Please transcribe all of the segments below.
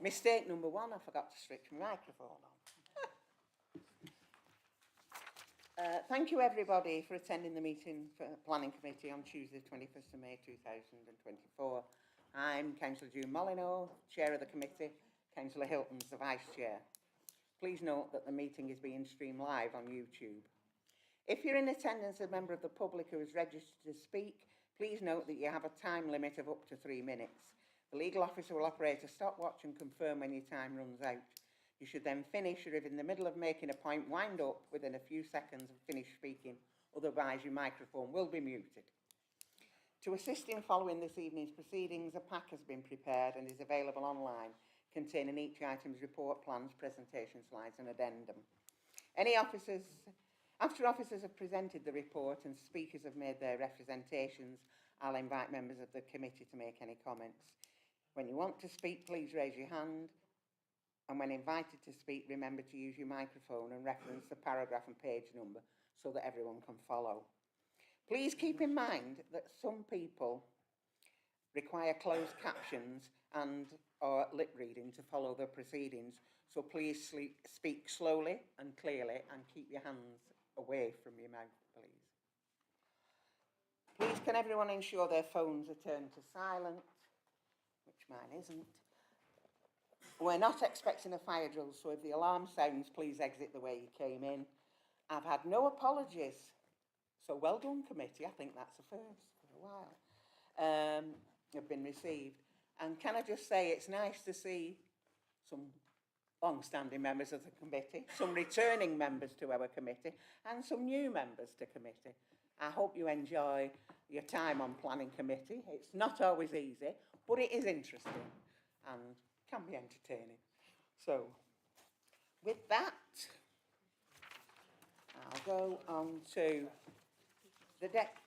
Mistake number one, I forgot to switch my microphone on. Thank you everybody for attending the meeting for Planning Committee on Tuesday 21st of May 2024. I'm Councillor June Molyneux, Chair of the Committee, Councillor Hilton's the Vice Chair. Please note that the meeting is being streamed live on YouTube. If you're in attendance as a member of the public who is registered to speak, please note that you have a time limit of up to 3 minutes. The legal officer will operate a stopwatch and confirm when your time runs out. You should then finish, or if in the middle of making a point, wind up within a few seconds and finish speaking, otherwise your microphone will be muted. To assist in following this evening's proceedings, a pack has been prepared and is available online, containing each item's report, plans, presentation slides and addendum. After officers have presented the report and speakers have made their representations, I'll invite members of the committee to make any comments. When you want to speak, please raise your hand. And when invited to speak, remember to use your microphone and reference the paragraph and page number so that everyone can follow. Please keep in mind that some people require closed captions and or lip reading to follow the proceedings. So please speak slowly and clearly and keep your hands away from your mouth, please. Please can everyone ensure their phones are turned to silent, which mine isn't. We're not expecting a fire drill, so if the alarm sounds, please exit the way you came in. I've had no apologies, so well done committee, I think that's a first for a while, have been received. And can I just say, it's nice to see some long-standing members of the committee, some returning members to our committee, and some new members to committee. I hope you enjoy your time on planning committee. It's not always easy, but it is interesting and can be entertaining. So, with that, I'll go on to the deck.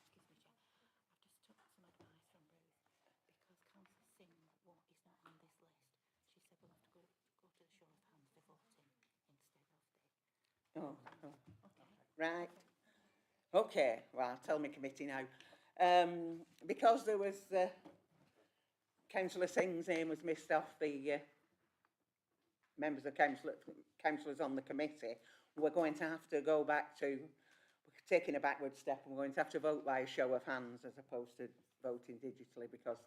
Oh, right. Okay, well, I'll tell my committee now. Because there was Councillor Singh's name was missed off the members of councillors on the committee, we're going to have to go back to, we're taking a backward step, and we're going to have to vote by a show of hands as opposed to voting digitally because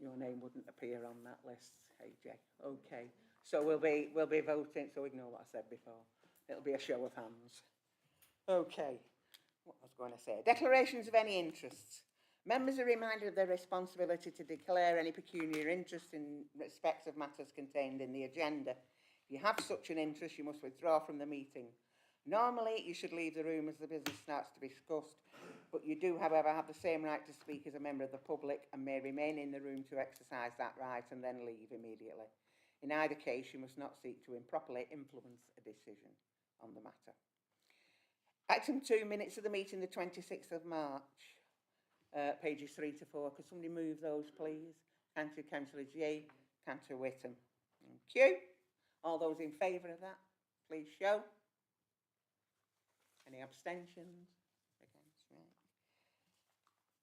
your name wouldn't appear on that list, AJ. Okay, so we'll be voting, so ignore what I said before. It'll be a show of hands. Okay, what was I going to say? Declarations of any interests. Members are reminded of their responsibility to declare any pecuniary interest in respect of matters contained in the agenda. If you have such an interest, you must withdraw from the meeting. Normally, you should leave the room as the business starts to be discussed, but you do, however, have the same right to speak as a member of the public and may remain in the room to exercise that right and then leave immediately. In either case, you must not seek to improperly influence a decision on the matter. Item 2, minutes of the meeting, the 26th of March. Pages 3 to 4. Could somebody move those, please? Thank you, Councillor G. Councillor Whittam. Thank you. All those in favour of that, please show. Any abstentions? Against, right.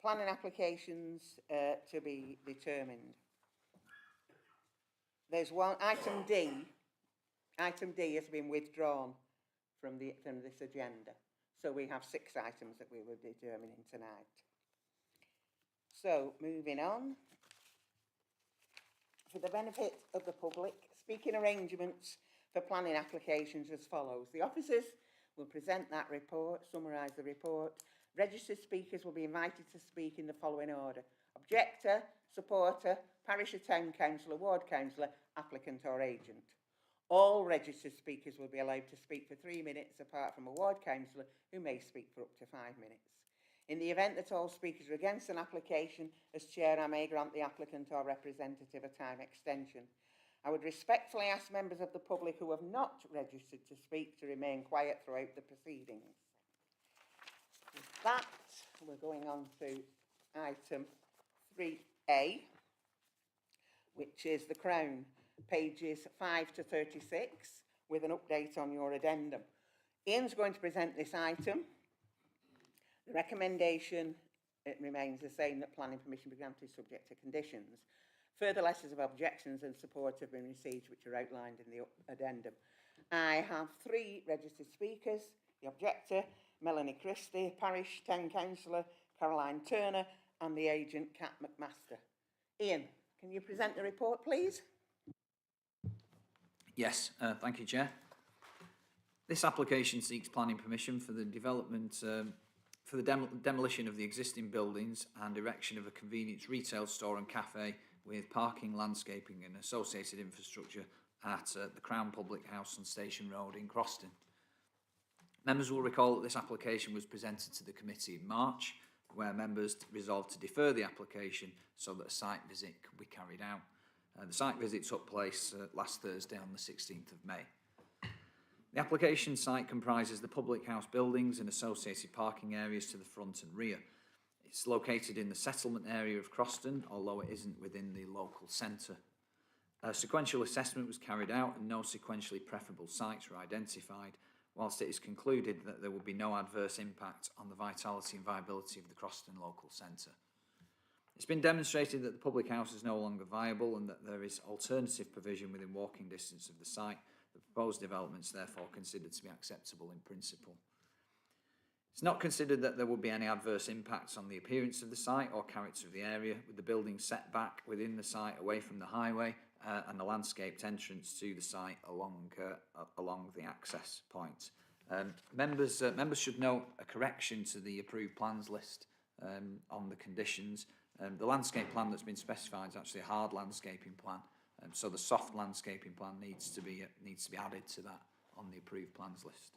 Planning applications to be determined. There's one, item D. Item D has been withdrawn from this agenda. So we have 6 items that we will be determining tonight. So, moving on. For the benefit of the public, speaking arrangements for planning applications as follows. The officers will present that report, summarise the report. Registered speakers will be invited to speak in the following order. Objector, supporter, parish or town councillor, ward councillor, applicant or agent. All registered speakers will be allowed to speak for 3 minutes, apart from a ward councillor who may speak for up to 5 minutes. In the event that all speakers are against an application, as chair, I may grant the applicant or representative a time extension. I would respectfully ask members of the public who have not registered to speak to remain quiet throughout the proceedings. With that, we're going on to item 3A, which is the Crown, pages 5 to 36, with an update on your addendum. Ian's going to present this item. The recommendation, it remains the same, that planning permission be granted subject to conditions. Further letters of objections and support have been received, which are outlined in the addendum. I have 3 registered speakers: the objector, Melanie Christie, Parish Town Councillor Caroline Turner, and the agent, Kat McMaster. Ian, can you present the report, please? Yes, thank you, Chair. This application seeks planning permission for the development, for the demolition of the existing buildings and erection of a convenience retail store and cafe with parking, landscaping and associated infrastructure at the Crown Public House on Station Road in Croston. Members will recall that this application was presented to the committee in March, where members resolved to defer the application so that a site visit could be carried out. The site visit took place last Thursday on the 16th of May. The application site comprises the public house buildings and associated parking areas to the front and rear. It's located in the settlement area of Croston, although it isn't within the local centre. A sequential assessment was carried out and no sequentially preferable sites were identified, whilst it is concluded that there will be no adverse impact on the vitality and viability of the Croston local centre. It's been demonstrated that the public house is no longer viable and that there is alternative provision within walking distance of the site. The proposed development is therefore considered to be acceptable in principle. It's not considered that there would be any adverse impacts on the appearance of the site or character of the area, with the building set back within the site away from the highway and the landscaped entrance to the site along the access point. Members should note a correction to the approved plans list on the conditions. The landscape plan that's been specified is actually a hard landscaping plan, so the soft landscaping plan needs to be added to that on the approved plans list.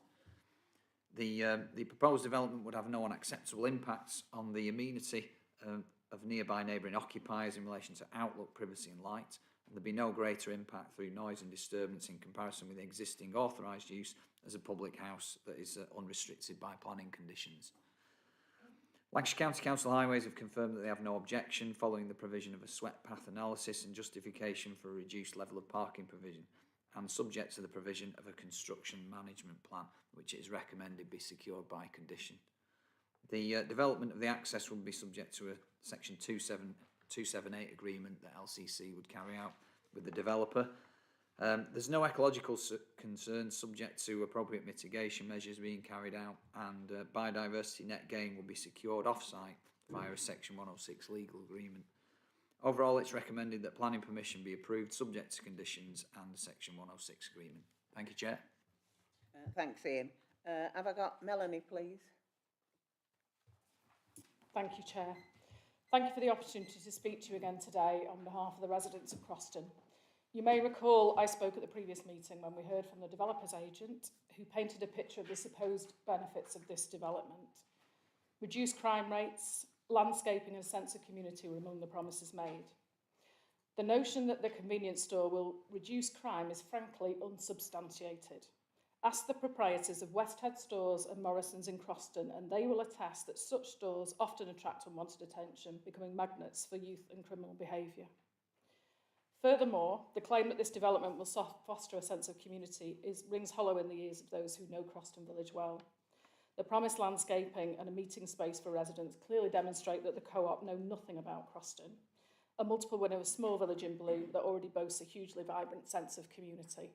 The proposed development would have no unacceptable impacts on the amenity of nearby neighbouring occupiers in relation to outlook, privacy and light, and there'd be no greater impact through noise and disturbance in comparison with the existing authorised use as a public house that is unrestricted by planning conditions. Lancashire County Council Highways have confirmed that they have no objection following the provision of a swept path analysis and justification for a reduced level of parking provision, and subject to the provision of a construction management plan, which it is recommended be secured by condition. The development of the access will be subject to a section 278 agreement that LCC would carry out with the developer. There's no ecological concerns subject to appropriate mitigation measures being carried out, and biodiversity net gain will be secured off-site via a section 106 legal agreement. Overall, it's recommended that planning permission be approved subject to conditions and the section 106 agreement. Thank you, Chair. Thanks, Ian. Have I got Melanie, please? Thank you, Chair. Thank you for the opportunity to speak to you again today on behalf of the residents of Croston. You may recall I spoke at the previous meeting when we heard from the developer's agent, who painted a picture of the supposed benefits of this development. Reduced crime rates, landscaping and a sense of community were among the promises made. The notion that the convenience store will reduce crime is frankly unsubstantiated. Ask the proprietors of Westhead stores and Morrison's in Croston and they will attest that such stores often attract unwanted attention, becoming magnets for youth and criminal behaviour. Furthermore, the claim that this development will foster a sense of community rings hollow in the ears of those who know Croston Village well. The promised landscaping and a meeting space for residents clearly demonstrate that the Co-op know nothing about Croston, a multiple winner of Small Village in Blue that already boasts a hugely vibrant sense of community.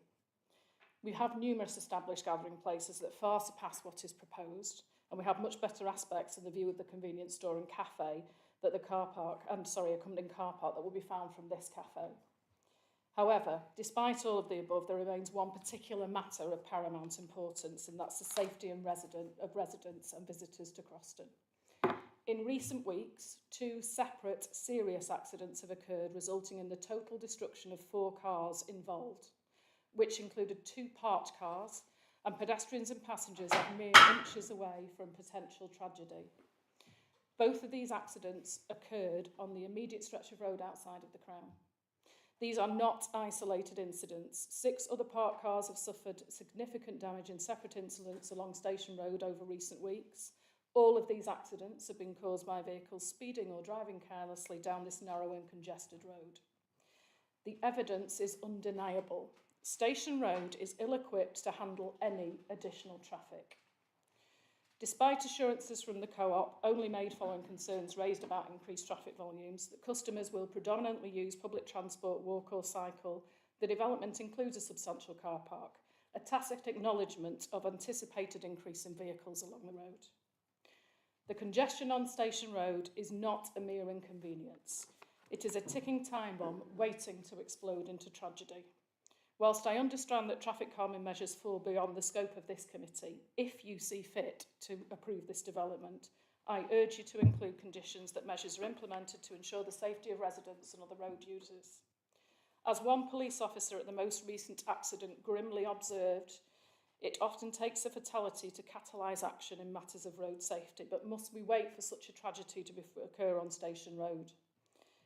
We have numerous established gathering places that far surpass what is proposed, and we have much better aspects in the view of the convenience store and cafe that the accompanying car park that will be found from this cafe. However, despite all of the above, there remains one particular matter of paramount importance, and that's the safety of residents and visitors to Croston. In recent weeks, 2 separate serious accidents have occurred, resulting in the total destruction of 4 cars involved, which included 2 parked cars, and pedestrians and passengers are mere inches away from potential tragedy. Both of these accidents occurred on the immediate stretch of road outside of the Crown. These are not isolated incidents. 6 other parked cars have suffered significant damage in separate incidents along Station Road over recent weeks. All of these accidents have been caused by vehicles speeding or driving carelessly down this narrow and congested road. The evidence is undeniable. Station Road is ill-equipped to handle any additional traffic. Despite assurances from the co-op, only made following concerns raised about increased traffic volumes, that customers will predominantly use public transport, walk or cycle, the development includes a substantial car park, a tacit acknowledgement of anticipated increase in vehicles along the road. The congestion on Station Road is not a mere inconvenience. It is a ticking time bomb waiting to explode into tragedy. Whilst I understand that traffic calming measures fall beyond the scope of this committee, if you see fit to approve this development, I urge you to include conditions that measures are implemented to ensure the safety of residents and other road users. As one police officer at the most recent accident grimly observed, it often takes a fatality to catalyse action in matters of road safety, but must we wait for such a tragedy to occur on Station Road?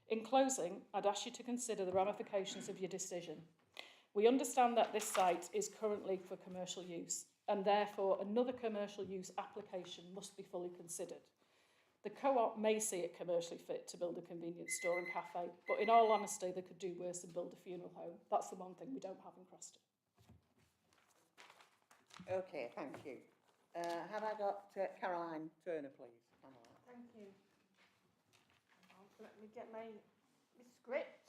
In closing, I'd ask you to consider the ramifications of your decision. We understand that this site is currently for commercial use, and therefore another commercial use application must be fully considered. The co-op may see it commercially fit to build a convenience store and cafe, but in all honesty, they could do worse and build a funeral home. That's the one thing we don't have in Croston. Okay, thank you. Have I got Caroline Turner, please? Caroline. Thank you. Let me get my script.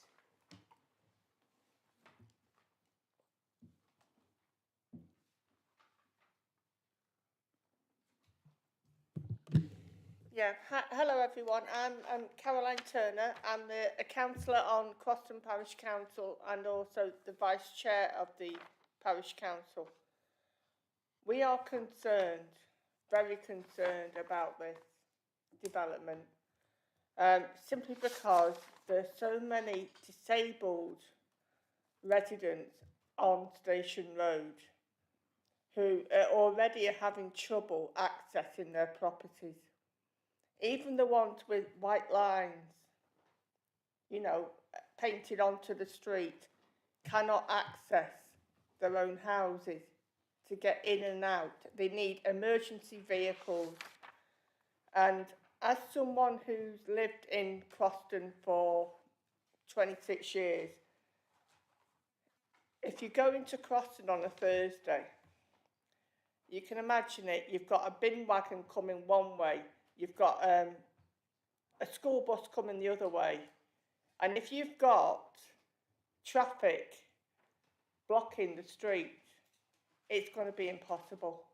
Yeah, hello everyone. I'm Caroline Turner. I'm a councillor on Croston Parish Council and also the Vice Chair of the Parish Council. We are concerned, very concerned about this development, simply because there's so many disabled residents on Station Road who are already having trouble accessing their properties. Even the ones with white lines, you know, painted onto the street, cannot access their own houses to get in and out. They need emergency vehicles. And as someone who's lived in Croston for 26 years, if you go into Croston on a Thursday, you can imagine it, you've got a bin wagon coming one way, you've got a school bus coming the other way. And if you've got traffic blocking the street, it's going to be impossible.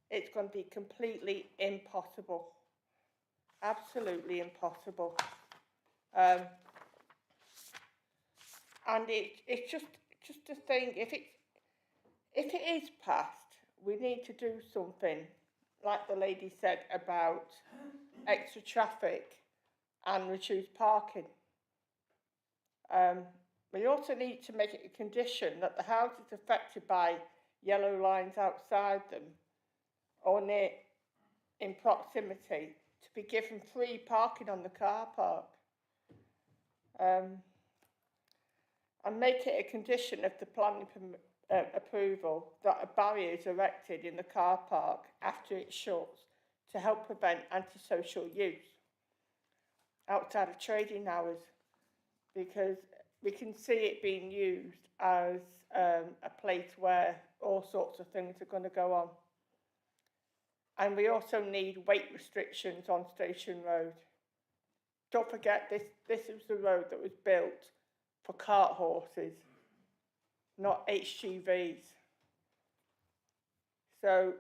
It's going to be completely impossible. Absolutely impossible. And it's just a thing. If it is passed, we need to do something, like the lady said, about extra traffic and reduced parking. We also need to make it a condition that the houses affected by yellow lines outside them or near in proximity to be given free parking on the car park. And make it a condition of the planning approval that a barrier is erected in the car park after it shuts to help prevent antisocial use outside of trading hours, because we can see it being used as a place where all sorts of things are going to go on. And we also need weight restrictions on Station Road. Don't forget, this is the road that was built for cart horses, not HGVs. So,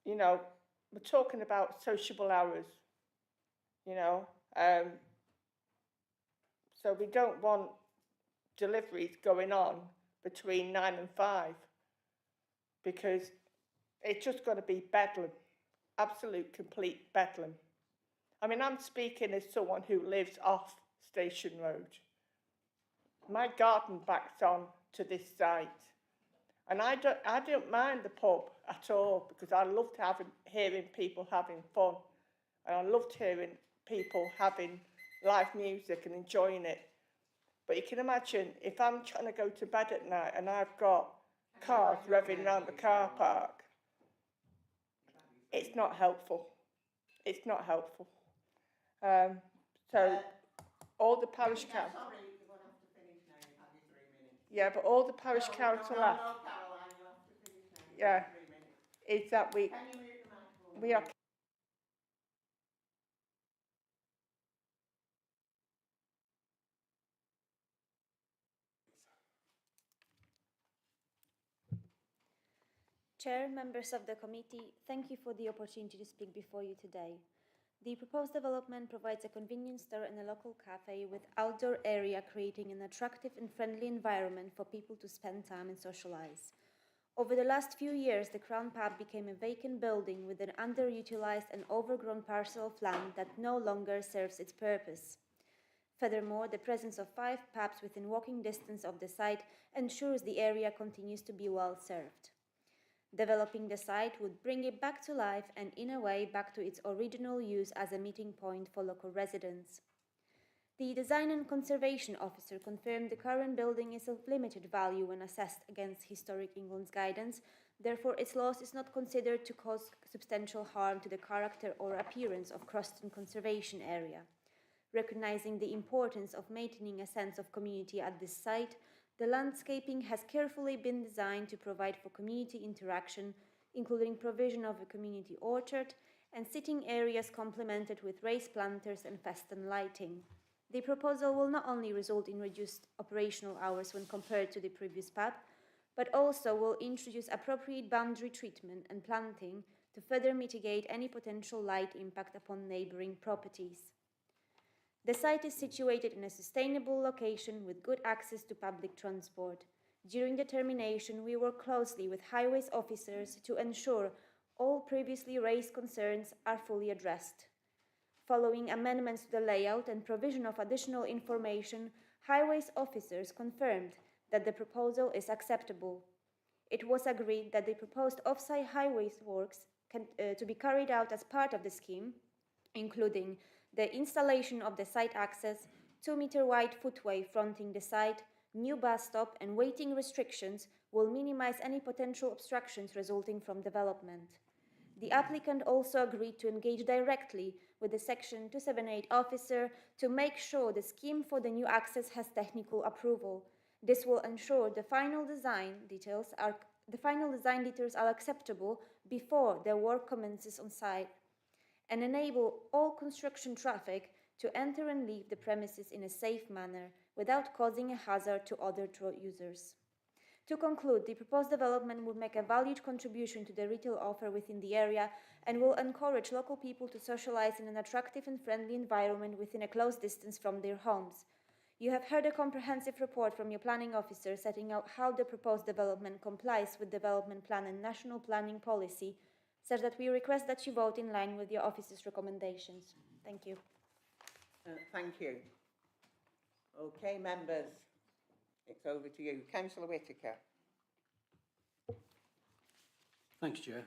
you know, we're talking about sociable hours, you know. So we don't want deliveries going on between 9 and 5, because it's just going to be bedlam, absolute complete bedlam. I mean, I'm speaking as someone who lives off Station Road. My garden backs on to this site, and I don't mind the pub at all, because I loved hearing people having fun, and I loved hearing people having live music and enjoying it. But you can imagine if I'm trying to go to bed at night and I've got cars revving around the car park, it's not helpful. It's not helpful. So all the parish council. Sorry, you're going to have to finish now. You've had your 3 minutes. Yeah, but all the parish council No, asked. Caroline, you'll have to finish now. You've Yeah. had 3 minutes. Is that we. Can you mute the microphone? We are Chair, members of the committee, thank you for the opportunity to speak before you today. The proposed development provides a convenience store and a local cafe with outdoor area, creating an attractive and friendly environment for people to spend time and socialize. Over the last few years, the Crown Pub became a vacant building with an underutilized and overgrown parcel of land that no longer serves its purpose. Furthermore, the presence of 5 pubs within walking distance of the site ensures the area continues to be well served. Developing the site would bring it back to life and, in a way, back to its original use as a meeting point for local residents. The Design and Conservation Officer confirmed the current building is of limited value when assessed against Historic England's guidance, therefore its loss is not considered to cause substantial harm to the character or appearance of Croston Conservation Area. Recognizing the importance of maintaining a sense of community at this site, the landscaping has carefully been designed to provide for community interaction, including provision of a community orchard and sitting areas complemented with raised planters and festive lighting. The proposal will not only result in reduced operational hours when compared to the previous pub, but also will introduce appropriate boundary treatment and planting to further mitigate any potential light impact upon neighbouring properties. The site is situated in a sustainable location with good access to public transport. During the termination, we work closely with highways officers to ensure all previously raised concerns are fully addressed. Following amendments to the layout and provision of additional information, highways officers confirmed that the proposal is acceptable. It was agreed that the proposed off-site highways works to be carried out as part of the scheme, including the installation of the site access, 2-meter wide footway fronting the site, new bus stop and waiting restrictions will minimize any potential obstructions resulting from development. The applicant also agreed to engage directly with the Section 278 officer to make sure the scheme for the new access has technical approval. This will ensure the final design details are acceptable before the work commences on site, and enable all construction traffic to enter and leave the premises in a safe manner without causing a hazard to other users. To conclude, the proposed development will make a valued contribution to the retail offer within the area and will encourage local people to socialize in an attractive and friendly environment within a close distance from their homes. You have heard a comprehensive report from your planning officer setting out how the proposed development complies with development plan and national planning policy, such that we request that you vote in line with your office's recommendations. Thank you. Thank you. Okay, members, it's over to you. Councillor Whitaker. Thanks, Chair.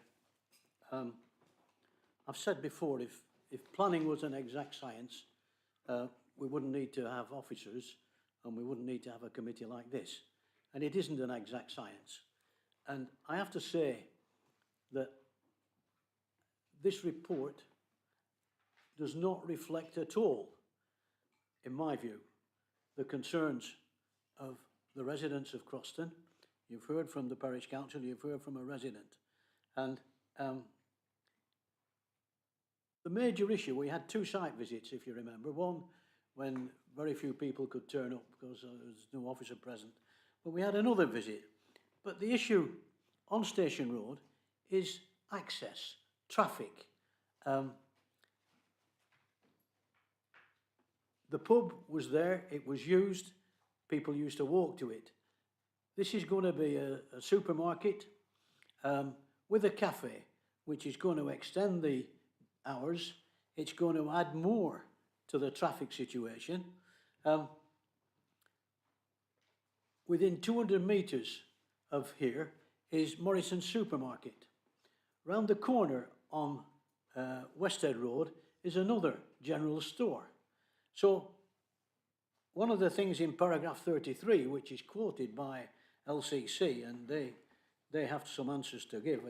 I've said before, if planning was an exact science, we wouldn't need to have officers and we wouldn't need to have a committee like this. And it isn't an exact science. And I have to say that this report does not reflect at all, in my view, the concerns of the residents of Croston. You've heard from the parish council, you've heard from a resident. And the major issue, we had 2 site visits, if you remember. One, when very few people could turn up because there was no officer present. But we had another visit. But the issue on Station Road is access, traffic. The pub was there, it was used, people used to walk to it. This is going to be a supermarket with a cafe, which is going to extend the hours. It's going to add more to the traffic situation. Within 200 metres of here is Morrison's Supermarket. Round the corner on Westhead Road is another general store. So one of the things in paragraph 33, which is quoted by LCC, and they have some answers to give,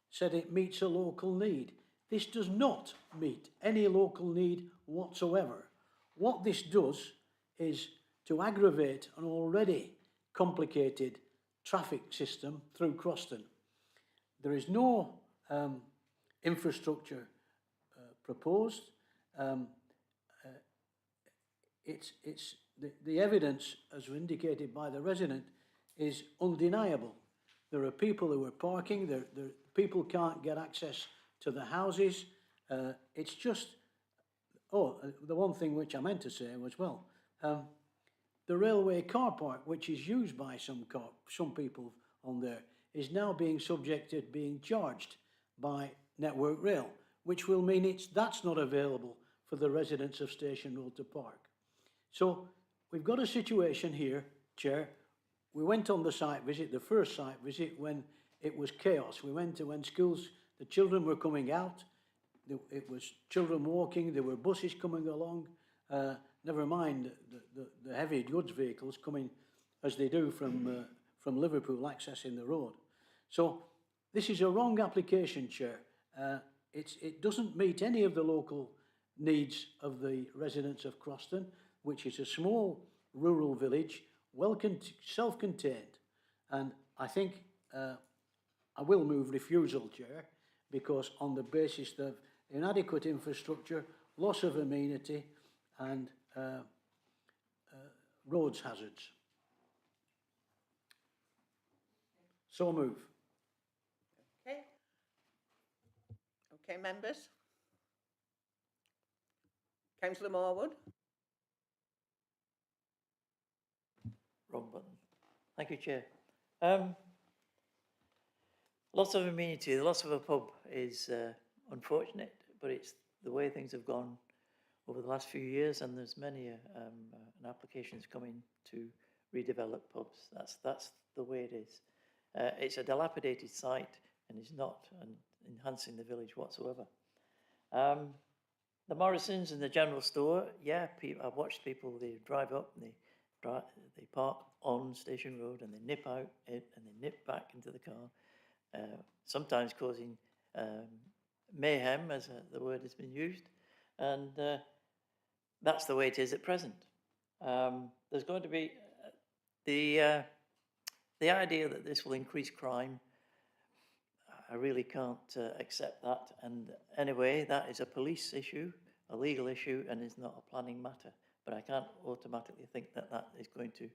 said it meets a local need. This does not meet any local need whatsoever. What this does is to aggravate an already complicated traffic system through Croston. There is no infrastructure proposed. The evidence, as indicated by the resident, is undeniable. There are people who are parking, people can't get access to the houses. It's just, the one thing which I meant to say was, well, the railway car park, which is used by some people on there, is now being charged by Network Rail, which will mean that's not available for the residents of Station Road to park. So we've got a situation here, Chair. We went on the site visit, the first site visit, when it was chaos. We went to when the children were coming out. It was children walking, there were buses coming along, never mind the heavy goods vehicles coming as they do from Liverpool accessing the road. So this is a wrong application, Chair. It doesn't meet any of the local needs of the residents of Croston, which is a small rural village, self-contained. And I think I will move refusal, Chair, because on the basis of inadequate infrastructure, loss of amenity and roads hazards. So move. Okay. Okay, members. Councillor Morwood. Wrong button. Thank you, Chair. Loss of amenity, the loss of a pub is unfortunate, but it's the way things have gone over the last few years, and there's many applications coming to redevelop pubs. That's the way it is. It's a dilapidated site and is not enhancing the village whatsoever. The Morrisons and the general store, yeah, I've watched people, they drive up and they park on Station Road and they nip out it and they nip back into the car, sometimes causing mayhem, as the word has been used, and that's the way it is at present. There's going to be the idea that this will increase crime. I really can't accept that, and anyway, that is a police issue, a legal issue, and is not a planning matter. But I can't automatically think that that is going to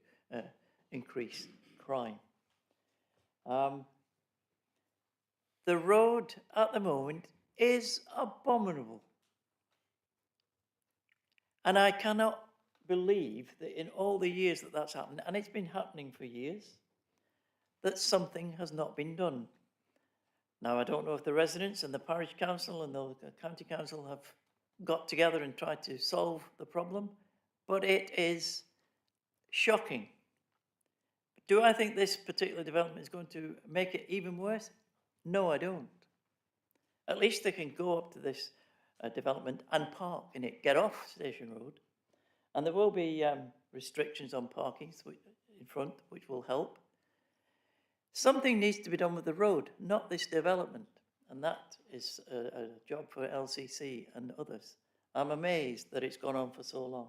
increase crime. The road at the moment is abominable. And I cannot believe that in all the years that that's happened, and it's been happening for years, that something has not been done. Now, I don't know if the residents and the parish council and the county council have got together and tried to solve the problem, but it is shocking. Do I think this particular development is going to make it even worse? No, I don't. At least they can go up to this development and park in it, get off Station Road, and there will be restrictions on parking in front, which will help. Something needs to be done with the road, not this development, and that is a job for LCC and others. I'm amazed that it's gone on for so long.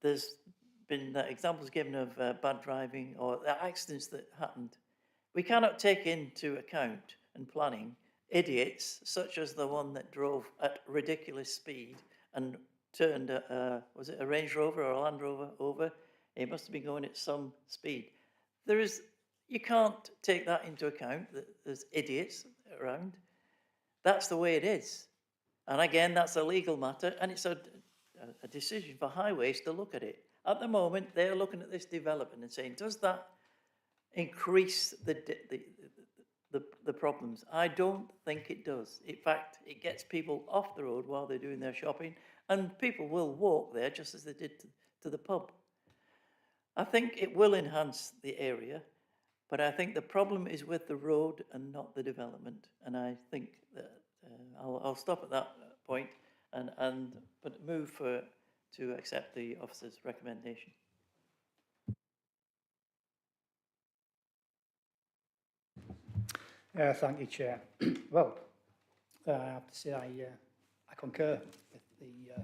There's been examples given of bad driving or accidents that happened. We cannot take into account and planning idiots such as the one that drove at ridiculous speed and turned was it a Range Rover or a Land Rover over? It must have been going at some speed. You can't take that into account, that there's idiots around. That's the way it is. And again, that's a legal matter, and it's a decision for highways to look at it. At the moment, they're looking at this development and saying, does that increase the problems? I don't think it does. In fact, it gets people off the road while they're doing their shopping, and people will walk there just as they did to the pub. I think it will enhance the area, but I think the problem is with the road and not the development. And I think that I'll stop at that point but move to accept the officer's recommendation. Thank you, Chair. Well, I have to say I concur with the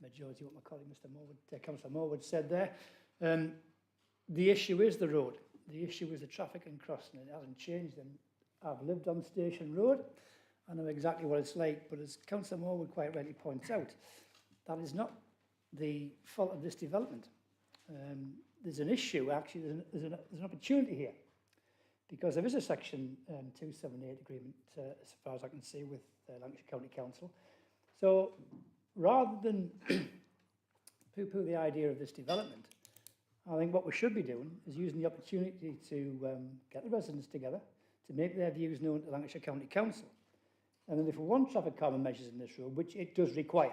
majority of what my colleague Councillor Morwood said there. The issue is the road. The issue is the traffic in Croston. It hasn't changed, and I've lived on Station Road. I know exactly what it's like, but as Councillor Morwood quite rightly points out, that is not the fault of this development. There's an issue, actually, there's an opportunity here, because there is a Section 278 agreement, as far as I can see, with Lancashire County Council. So rather than poo-poo the idea of this development, I think what we should be doing is using the opportunity to get the residents together, to make their views known to Lancashire County Council. And then if we want traffic calming measures in this road, which it does require,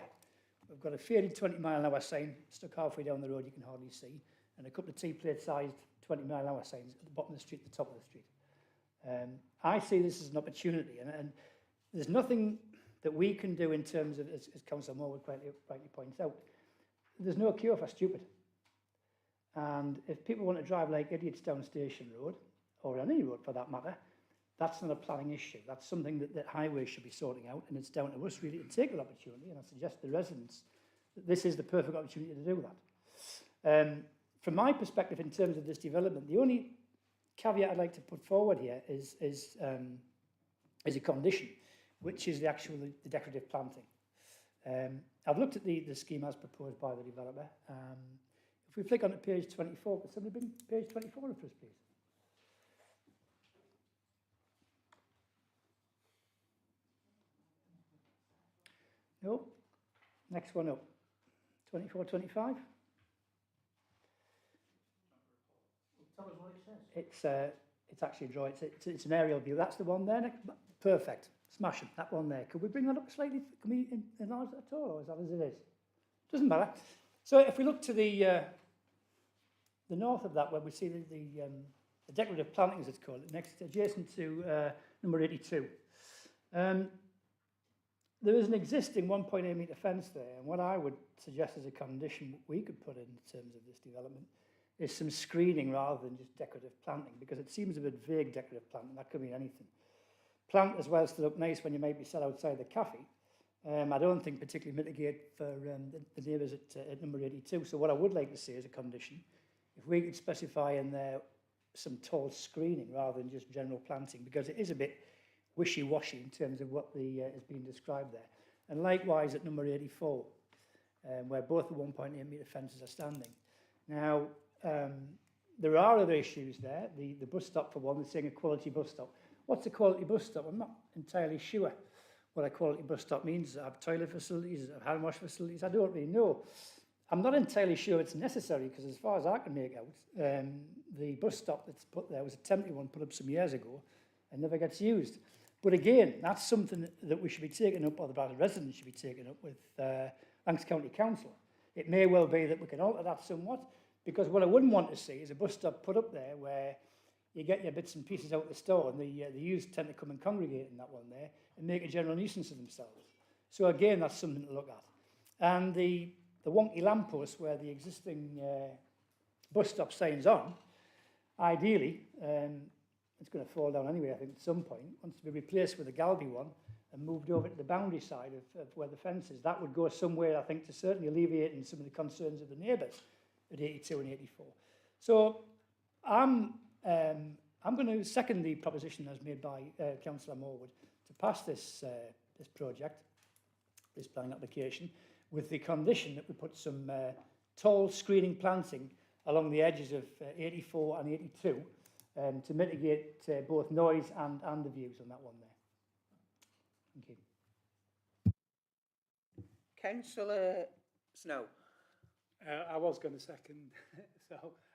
we've got a faded 20-mile-an-hour sign stuck halfway down the road you can hardly see, and a couple of T-plate-sized 20-mile-an-hour signs at the bottom of the street, the top of the street. I see this as an opportunity, and there's nothing that we can do in terms of, as Councillor Morwood rightly points out, there's no cure for stupid. And if people want to drive like idiots down Station Road, or any road for that matter, that's not a planning issue. That's something that highways should be sorting out, and it's down to us really to take that opportunity, and I suggest to the residents that this is the perfect opportunity to do that. From my perspective, in terms of this development, the only caveat I'd like to put forward here is a condition, which is the decorative planting. I've looked at the scheme as proposed by the developer. If we flick on to page 24, could somebody bring page 24 up for us, please? No. Next one up. 24, 25. Tell us what it says. It's actually a drawing. It's an aerial view. That's the one there. Next. Perfect. Smashing. That one there. Could we bring that up slightly? Can we enlarge that at all, or is that as it is? Doesn't matter. So if we look to the north of that, where we see the decorative planting, as it's called, next adjacent to number 82. There is an existing 1.8 metre fence there, and what I would suggest as a condition we could put in terms of this development is some screening rather than just decorative planting, because it seems a bit vague, decorative planting. That could mean anything. Plant as well as to look nice when you might be sat outside the cafe. I don't think particularly mitigate for the neighbours at number 82. So what I would like to see as a condition, if we could specify in there some tall screening rather than just general planting, because it is a bit wishy-washy in terms of what is being described there. And likewise at number 84, where both the 1.8 metre fences are standing. Now, there are other issues there. The bus stop, for one, they're saying a quality bus stop. What's a quality bus stop? I'm not entirely sure what a quality bus stop means. Does it have toilet facilities? Does it have hand wash facilities? I don't really know. I'm not entirely sure it's necessary, because as far as I can make out, the bus stop that's put there was a temporary one put up some years ago and never gets used. But again, that's something that we should be taking up, or the residents should be taking up with Lancs County Council. It may well be that we can alter that somewhat, because what I wouldn't want to see is a bus stop put up there where you get your bits and pieces out of the store, and the youths tend to come and congregate in that one there and make a general nuisance of themselves. So again, that's something to look at. And the wonky lamppost where the existing bus stop sign's on, ideally, it's going to fall down anyway, I think, at some point, wants to be replaced with a Galby one and moved over to the boundary side of where the fence is. That would go somewhere, I think, to certainly alleviating some of the concerns of the neighbours at 82 and 84. So I'm going to second the proposition as made by Councillor Morwood to pass this project, this planning application, with the condition that we put some tall screening planting along the edges of 84 and 82 to mitigate both noise and the views on that one there. Thank you. Councillor Snow. I was going to second,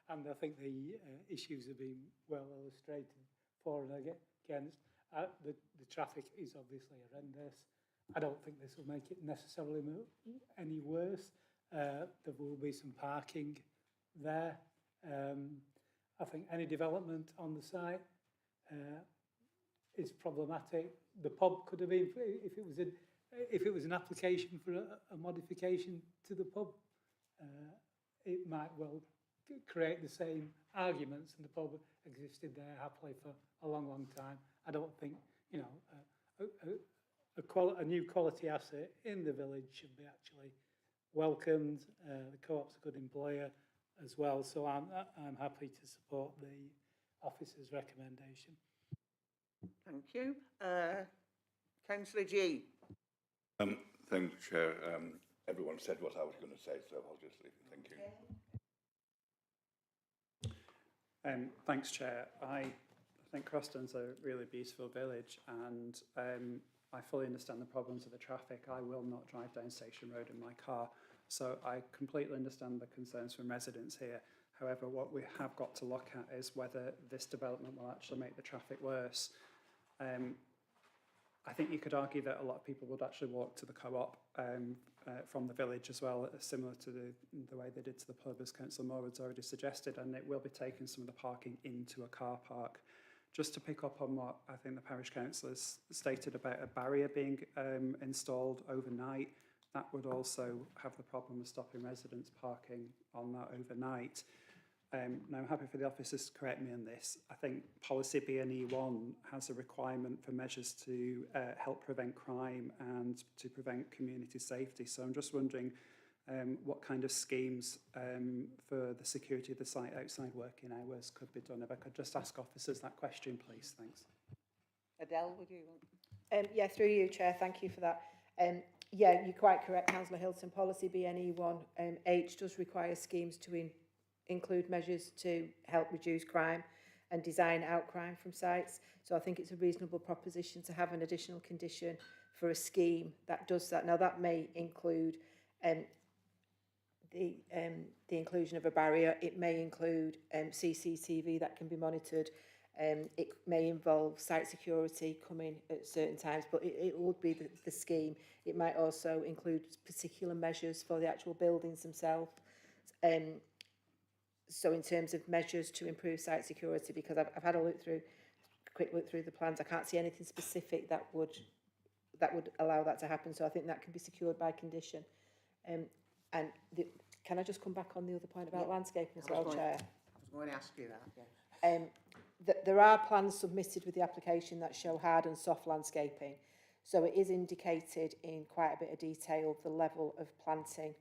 and I think the issues have been well illustrated for and against. The traffic is obviously horrendous. I don't think this will make it necessarily any worse. There will be some parking there. I think any development on the site is problematic. The pub could have been, if it was an application for a modification to the pub, it might well create the same arguments, and the pub existed there happily for a long, long time. I don't think, you know, a new quality asset in the village should be actually welcomed. The co-op's a good employer as well, so I'm happy to support the officer's recommendation. Thank you. Councillor G. Thank you, Chair. Everyone said what I was going to say, so I'll just leave it. Thank you. Thanks, Chair. I think Croston's a really beautiful village, and I fully understand the problems of the traffic. I will not drive down Station Road in my car, so I completely understand the concerns from residents here. However, what we have got to look at is whether this development will actually make the traffic worse. I think you could argue that a lot of people would actually walk to the co-op from the village as well, similar to the way they did to the pub, as Councillor Moore has already suggested, and it will be taking some of the parking into a car park. Just to pick up on what I think the parish council has stated about a barrier being installed overnight, that would also have the problem of stopping residents parking on that overnight. Now, I'm happy for the officers to correct me on this. I think policy BNE1 has a requirement for measures to help prevent crime and to prevent community safety. So I'm just wondering what kind of schemes for the security of the site outside working hours could be done. If I could just ask officers that question, please. Thanks. Adele, would you want? Yeah, through you, Chair. Thank you for that. Yeah, you're quite correct, Councillor Hilton. Policy BNE1 H does require schemes to include measures to help reduce crime and design out crime from sites. So I think it's a reasonable proposition to have an additional condition for a scheme that does that. Now, that may include the inclusion of a barrier. It may include CCTV that can be monitored. It may involve site security coming at certain times, but it would be the scheme. It might also include particular measures for the actual buildings themselves. So in terms of measures to improve site security, because I've had a quick look through the plans, I can't see anything specific that would allow that to happen. So I think that can be secured by condition. Can I just come back on the other point about landscaping as well, Chair? I was going to ask you that, yeah. There are plans submitted with the application that show hard and soft landscaping. So it is indicated in quite a bit of detail the level of planting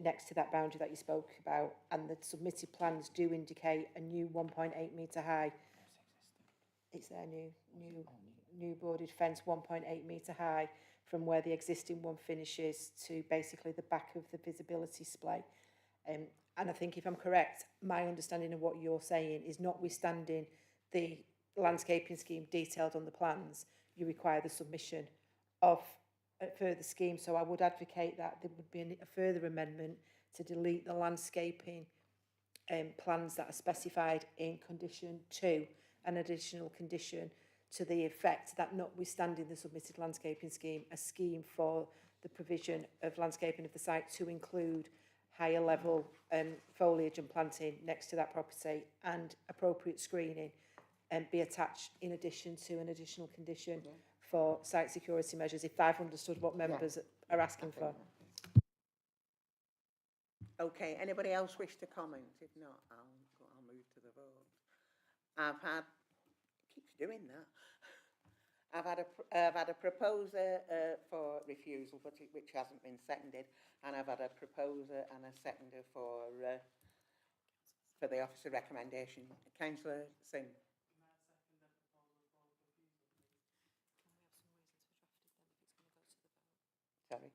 next to that boundary that you spoke about, and the submitted plans do indicate a new 1.8 metre high. It's their new boarded fence, 1.8 metre high, from where the existing one finishes to basically the back of the visibility splay. And I think, if I'm correct, my understanding of what you're saying is, notwithstanding the landscaping scheme detailed on the plans, you require the submission of a further scheme. So I would advocate that there would be a further amendment to delete the landscaping plans that are specified in condition 2, an additional condition to the effect that, notwithstanding the submitted landscaping scheme, a scheme for the provision of landscaping of the site to include higher level foliage and planting next to that property and appropriate screening and be attached in addition to an additional condition for site security measures, if I've understood what members are asking for. Okay, anybody else wish to comment? If not, I'll move to the vote. Keeps doing that. I've had a proposer for refusal, which hasn't been seconded, and I've had a proposer and a seconder for the officer recommendation. Councillor Singh. Sorry.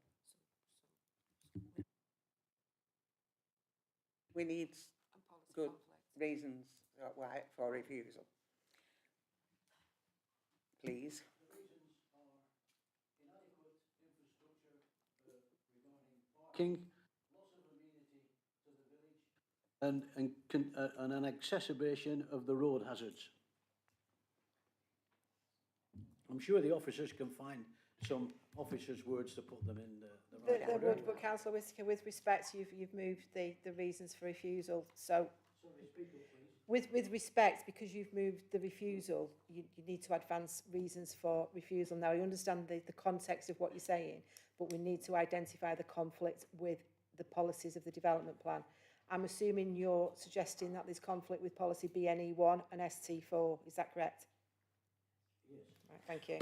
We need good reasons why for refusal. Please. Parking, loss of amenity to the village, and an exacerbation of the road hazards. I'm sure the officers can find some officers' words to put them in the right There order. would, but Councillor Whittaker, with respect, you've moved the reasons for refusal. So, with respect, because you've moved the refusal, you need to advance reasons for refusal. Now, I understand the context of what you're saying, but we need to identify the conflict with the policies of the development plan. I'm assuming you're suggesting that there's conflict with policy BNE1 and ST4. Is that correct? Yes. Right, thank you.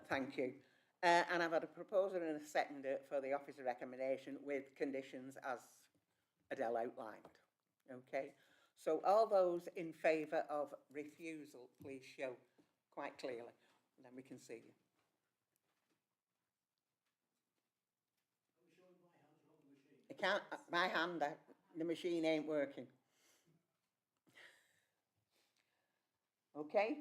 Thank you. And I've had a proposer and a seconder for the officer recommendation with conditions as Adele outlined. Okay, So all those in favour of refusal, please show quite clearly, and then we can see you. I can't, my hand, the machine ain't working. Okay?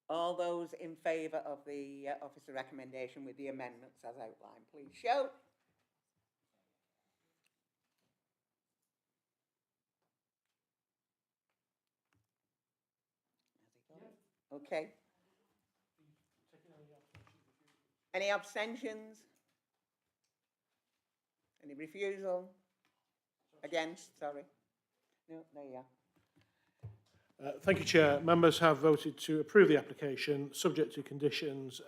All those in favour of the officer recommendation with the amendments as outlined, please show. Okay. Any abstentions? Any refusal? Against, sorry. No, there you are. Thank you, Chair. Members have voted to approve the application, subject to conditions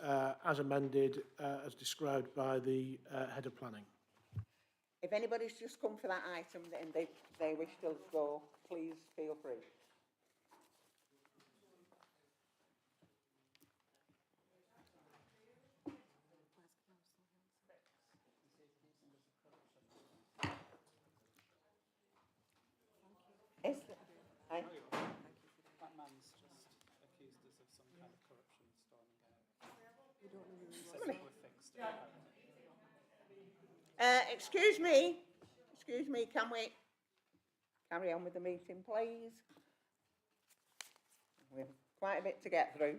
as amended, as described by the Head of Planning. If anybody's just come for that item and they wish to go, please feel free. Is there? That man's just accused us of some kind of corruption storming out. Excuse me, can we carry on with the meeting, please? We have quite a bit to get through.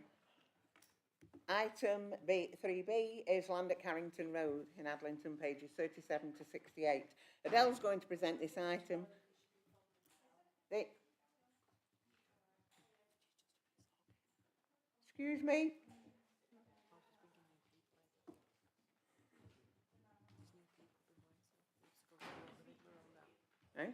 Item 3B is land at Carrington Road in Adlington, pages 37 to 68. Adele's going to present this item. Excuse me? Eh?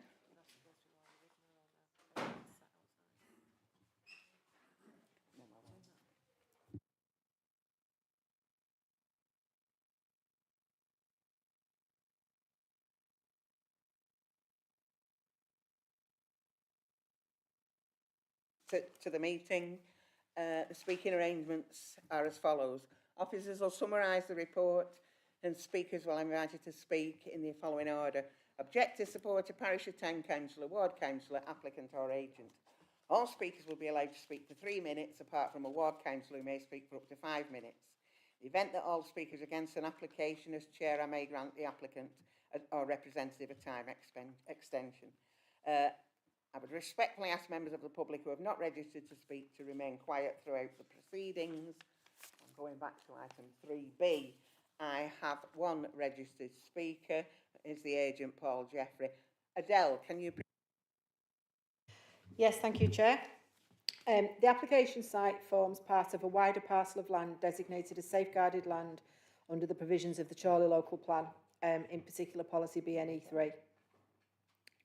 To the meeting. The speaking arrangements are as follows. Officers will summarise the report and speakers will be invited to speak in the following order. Objector, supporter, parish or town councillor, ward councillor, applicant or agent. All speakers will be allowed to speak for 3 minutes, apart from a ward councillor who may speak for up to 5 minutes. In the event that all speakers against an application, as chair, I may grant the applicant or representative a time extension. I would respectfully ask members of the public who have not registered to speak to remain quiet throughout the proceedings. I'm going back to item 3B. I have one registered speaker, is the agent Paul Jeffrey. Adele, can you... Yes, thank you, Chair. The application site forms part of a wider parcel of land designated as safeguarded land under the provisions of the Chorley Local Plan, in particular policy BNE3.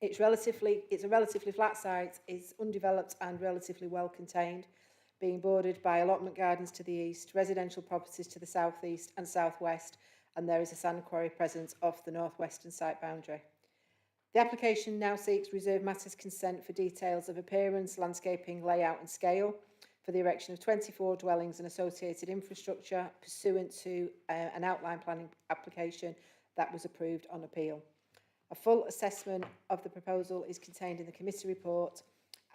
It's a relatively flat site, is undeveloped and relatively well contained, being bordered by allotment gardens to the east, residential properties to the southeast and southwest, and there is a sand quarry present off the northwestern site boundary. The application now seeks Reserve Matters consent for details of appearance, landscaping, layout and scale for the erection of 24 dwellings and associated infrastructure pursuant to an outline planning application that was approved on appeal. A full assessment of the proposal is contained in the committee report,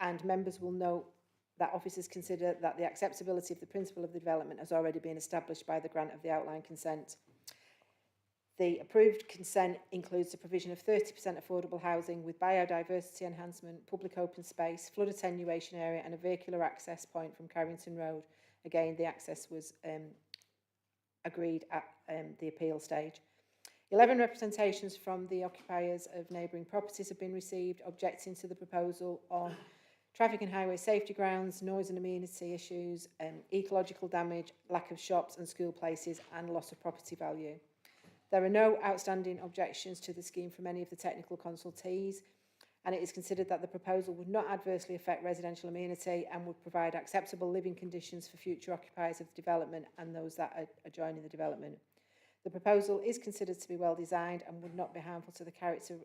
and members will note that officers consider that the acceptability of the principle of the development has already been established by the grant of the outline consent. The approved consent includes the provision of 30% affordable housing with biodiversity enhancement, public open space, flood attenuation area and a vehicular access point from Carrington Road. Again, the access was agreed at the appeal stage. 11 representations from the occupiers of neighbouring properties have been received, objecting to the proposal on traffic and highway safety grounds, noise and amenity issues, ecological damage, lack of shops and school places and loss of property value. There are no outstanding objections to the scheme from any of the technical consultees, and it is considered that the proposal would not adversely affect residential amenity and would provide acceptable living conditions for future occupiers of the development and those that are joining the development. The proposal is considered to be well designed and would not be harmful to the character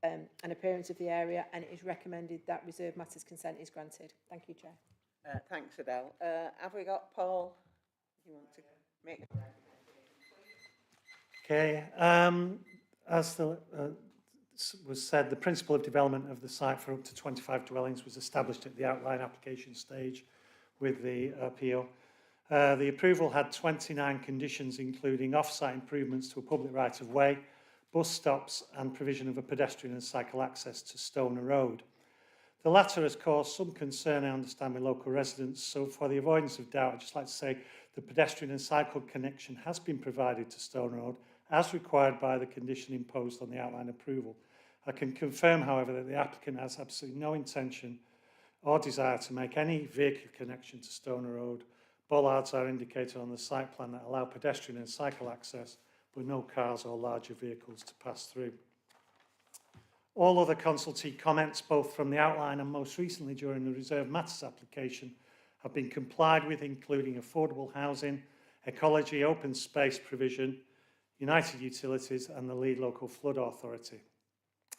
and appearance of the area, and it is recommended that Reserve Matters consent is granted. Thank you, Chair. Thanks, Adele. Have we got Paul? You want to make... Okay, as the was said, the principle of development of the site for up to 25 dwellings was established at the outline application stage with the appeal. The approval had 29 conditions, including off-site improvements to a public right-of-way, bus stops and provision of a pedestrian and cycle access to Stoner Road. The latter has caused some concern, I understand, with local residents, so for the avoidance of doubt, I'd just like to say the pedestrian and cycle connection has been provided to Stoner Road as required by the condition imposed on the outline approval. I can confirm, however, that the applicant has absolutely no intention or desire to make any vehicle connection to Stoner Road. Bollards are indicated on the site plan that allow pedestrian and cycle access, but no cars or larger vehicles to pass through. All other consultee comments, both from the outline and most recently during the Reserve Matters application, have been complied with, including affordable housing, ecology, open space provision, United Utilities and the lead local flood authority.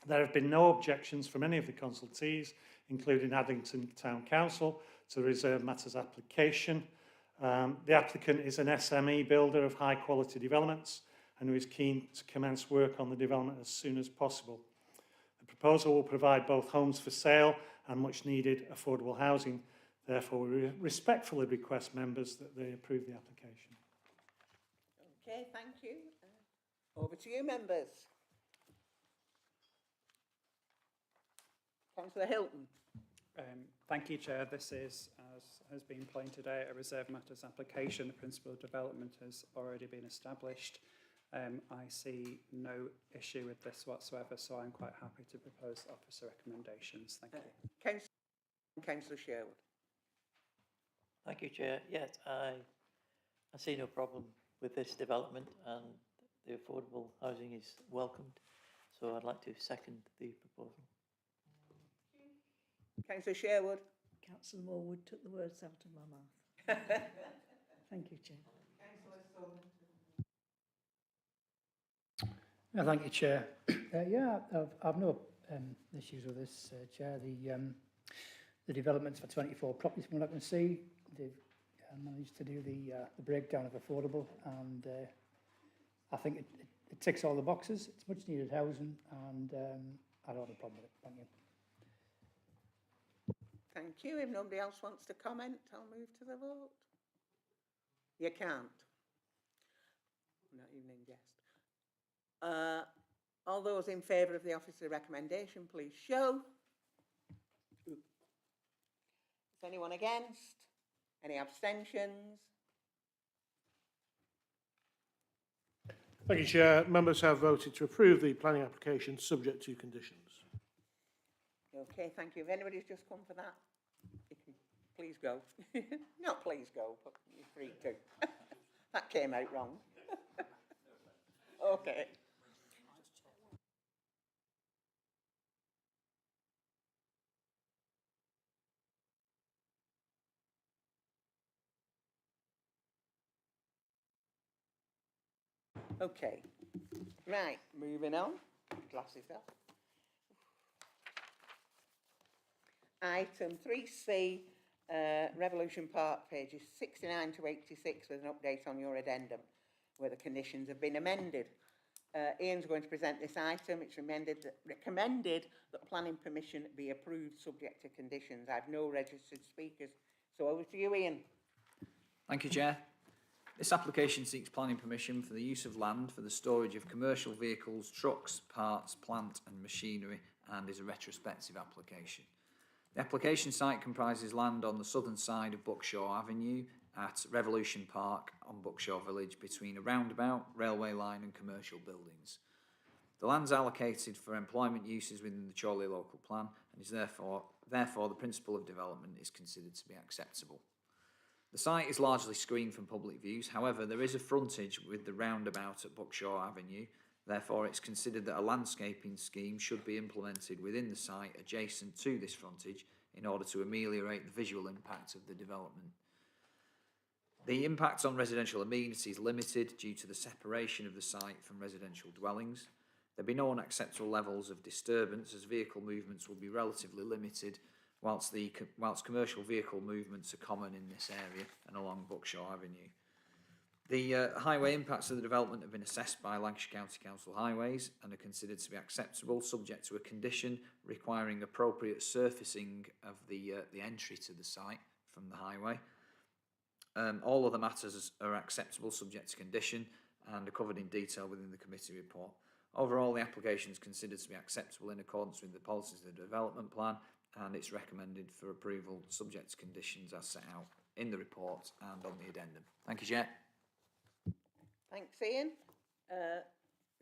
There have been no objections from any of the consultees, including Addington Town Council, to the Reserve Matters application. The applicant is an SME builder of high quality developments and who is keen to commence work on the development as soon as possible. The proposal will provide both homes for sale and much needed affordable housing. Therefore, we respectfully request members that they approve the application. Okay, thank you. Over to you, members. Councillor Hilton. Thank you, Chair. This is, as has been pointed out, a Reserve Matters application. The principle of development has already been established. I see no issue with this whatsoever, so I'm quite happy to propose officer recommendations. Thank you. Councillor Sherwood. Thank you, Chair. Yes, I see no problem with this development, and the affordable housing is welcomed. So I'd like to second the proposal. Councillor Sherwood. Councillor Morwood took the words out of my mouth. Thank you, Chair. Yeah, thank you, Chair. I've no issues with this, Chair. The developments for 24 properties, from what I can see, they've managed to do the breakdown of affordable, and I think it ticks all the boxes. It's much needed housing, and I don't have a problem with it. Thank you. Thank you. If nobody else wants to comment, I'll move to the vote. You can't. Not even in jest. All those in favour of the officer recommendation, please show. Is anyone against? Any abstentions? Thank you, Chair. Members have voted to approve the planning application subject to conditions. Okay, thank you. If anybody's just come for that, you can please go. Not please go, but you're free to. That came out wrong. Okay. Okay, right, moving on. Glasses off. Item 3C, Revolution Park, pages 69 to 86, with an update on your addendum, where the conditions have been amended. Ian's going to present this item. It's recommended that planning permission be approved subject to conditions. I have no registered speakers, so over to you, Ian. Thank you, Chair. This application seeks planning permission for the use of land for the storage of commercial vehicles, trucks, parts, plant and machinery, and is a retrospective application. The application site comprises land on the southern side of Buckshaw Avenue at Revolution Park on Buckshaw Village between a roundabout, railway line and commercial buildings. The land is allocated for employment uses within the Chorley local plan and is therefore the principle of development is considered to be acceptable. The site is largely screened from public views, however there is a frontage with the roundabout at Buckshaw Avenue, therefore it's considered that a landscaping scheme should be implemented within the site adjacent to this frontage in order to ameliorate the visual impact of the development. The impact on residential amenities is limited due to the separation of the site from residential dwellings. There will be no unacceptable levels of disturbance as vehicle movements will be relatively limited whilst commercial vehicle movements are common in this area and along Buckshaw Avenue. The highway impacts of the development have been assessed by Lancashire County Council Highways and are considered to be acceptable, subject to a condition requiring appropriate surfacing of the entry to the site from the highway. All other matters are acceptable, subject to condition, and are covered in detail within the committee report. Overall, the application is considered to be acceptable in accordance with the policies of the development plan, and it's recommended for approval, subject to conditions as set out in the report and on the addendum. Thank you, Chair. Thanks, Ian.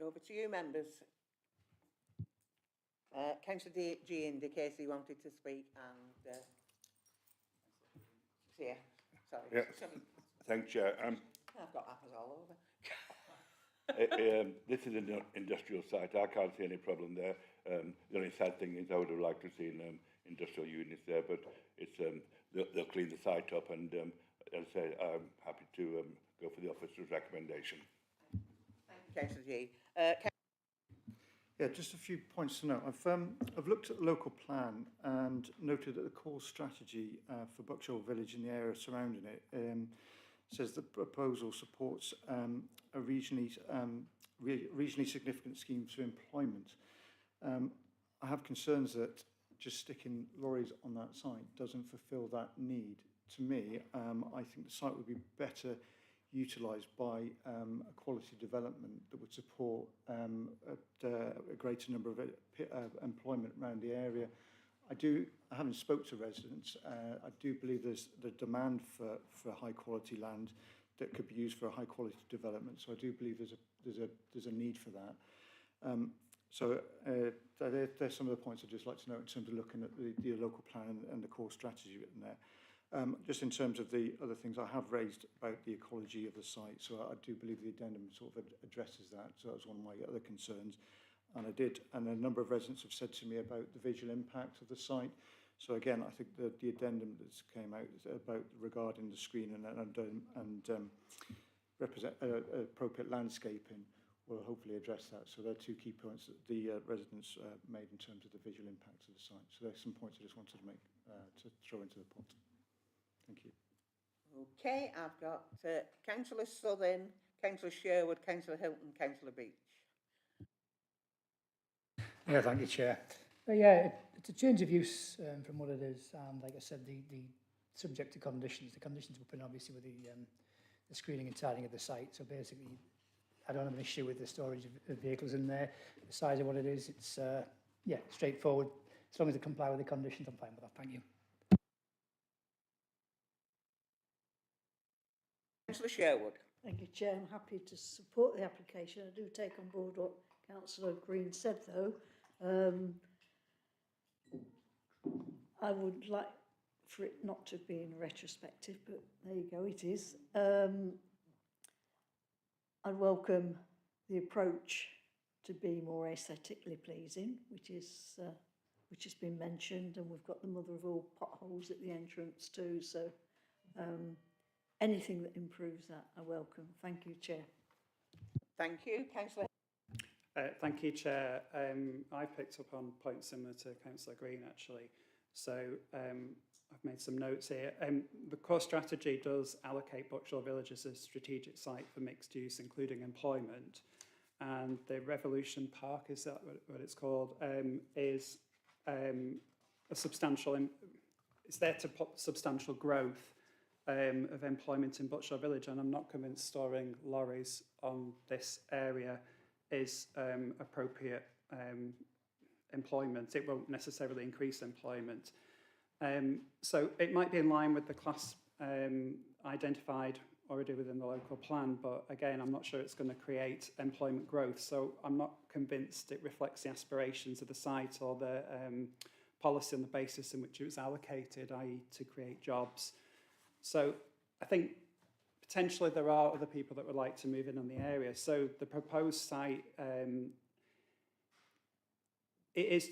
Over to you, members. Councillor G indicates he wanted to speak, and yeah, sorry. Yeah. Thanks, Chair. I've got apples all over. This is an industrial site. I can't see any problem there. The only sad thing is I would have liked to see industrial units there, but it's they'll clean the site up, and as I say, I'm happy to go for the officer's recommendation. Thank you, Councillor G. Yeah, just a few points to note. I've looked at the local plan and noted that the core strategy for Buckshaw Village and the area surrounding it says the proposal supports a regionally significant scheme for employment. I have concerns that just sticking lorries on that site doesn't fulfil that need. To me, I think the site would be better utilised by a quality development that would support a greater number of employment around the area. I haven't spoke to residents. I do believe there's the demand for high quality land that could be used for a high quality development. So I do believe there's a need for that. There's some of the points I'd just like to note in terms of looking at the local plan and the core strategy written there. Just in terms of the other things I have raised about the ecology of the site, so I do believe the addendum sort of addresses that. So that was one of my other concerns. And a number of residents have said to me about the visual impact of the site. So again, I think the addendum that came out about regarding the screen and represent appropriate landscaping will hopefully address that. So there are two key points that the residents made in terms of the visual impact of the site. So there's some points I just wanted to make to throw into the pot. Thank you. Okay, I've got Councillor Southern, Councillor Sherwood, Councillor Hilton, Councillor Beach. Yeah, thank you, Chair. Yeah, it's a change of use from what it is, and like I said, the subject to conditions. The conditions will put obviously with the screening and tidying of the site. So basically, I don't have an issue with the storage of vehicles in there. The size of what it is, it's yeah, straightforward. As long as they comply with the conditions, I'm fine with that. Thank you. Councillor Sherwood. Thank you, Chair. I'm happy to support the application. I do take on board what Councillor Green said, though. I would like for it not to be in retrospective, but there you go, it is. I'd welcome the approach to be more aesthetically pleasing, which has been mentioned, and we've got the mother of all potholes at the entrance too. So anything that improves that, I welcome. Thank you, Chair. Thank you, Councillor. Thank you, Chair. I picked up on points similar to Councillor Green, actually. So I've made some notes here. The core strategy does allocate Buckshaw Village as a strategic site for mixed use, including employment. And the Revolution Park, is that what it's called, is a substantial, it's there to put substantial growth of employment in Buckshaw Village. And I'm not convinced storing lorries on this area is appropriate employment. It won't necessarily increase employment. So it might be in line with the class identified already within the local plan, but again, I'm not sure it's going to create employment growth. So I'm not convinced it reflects the aspirations of the site or the policy on the basis in which it was allocated, i.e. to create jobs. So I think potentially there are other people that would like to move in on the area. So the proposed site, it is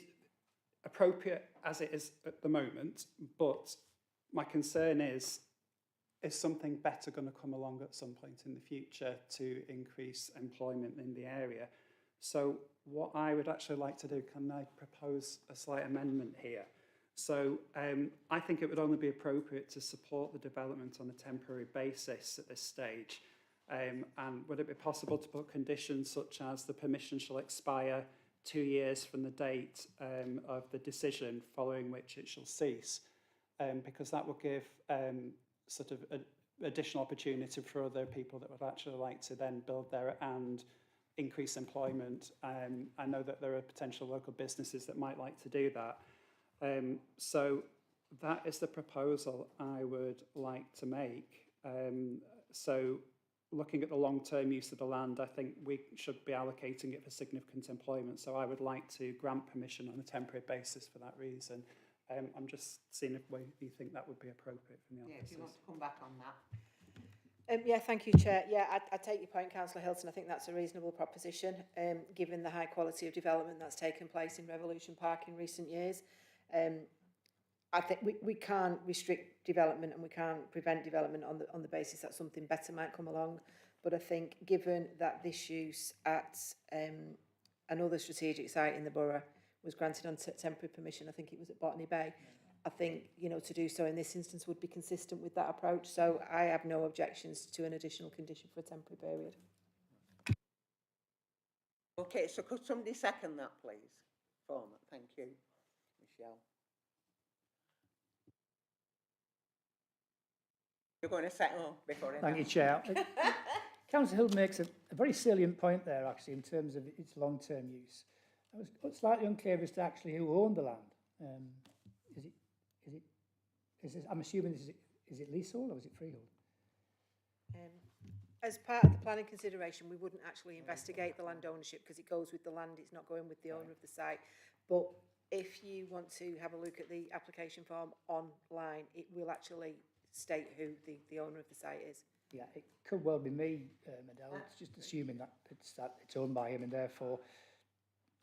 appropriate as it is at the moment, but my concern is something better going to come along at some point in the future to increase employment in the area? So what I would actually like to do, can I propose a slight amendment here? So I think it would only be appropriate to support the development on a temporary basis at this stage. And would it be possible to put conditions such as the permission shall expire 2 years from the date of the decision, following which it shall cease? Because that would give sort of additional opportunity for other people that would actually like to then build there and increase employment. I know that there are potential local businesses that might like to do that. So that is the proposal I would like to make. So looking at the long-term use of the land, I think we should be allocating it for significant employment. So I would like to grant permission on a temporary basis for that reason. I'm just seeing if you think that would be appropriate from the officers. Yeah, if you want to come back on that. Yeah, thank you, Chair. Yeah, I take your point, Councillor Hilton. I think that's a reasonable proposition, given the high quality of development that's taken place in Revolution Park in recent years. I think we can't restrict development and we can't prevent development on the basis that something better might come along. But I think given that this use at another strategic site in the borough was granted on temporary permission, I think it was at Botany Bay, I think, you know, to do so in this instance would be consistent with that approach. So I have no objections to an additional condition for a temporary period. Okay, so could somebody second that, please? Former, thank you, Michelle. You're going to say, oh, before I Thank you, Chair. Councillor Hill makes a very salient point there, actually, in terms of its long-term use. I was slightly unclear as to actually who owned the land. I'm assuming is it leasehold or is it freehold? As part of the planning consideration, we wouldn't actually investigate the land ownership because it goes with the land, it's not going with the owner of the site. But if you want to have a look at the application form online, it will actually state who the owner of the site is. Yeah, it could well be me, Adele. It's just assuming that it's owned by him, and therefore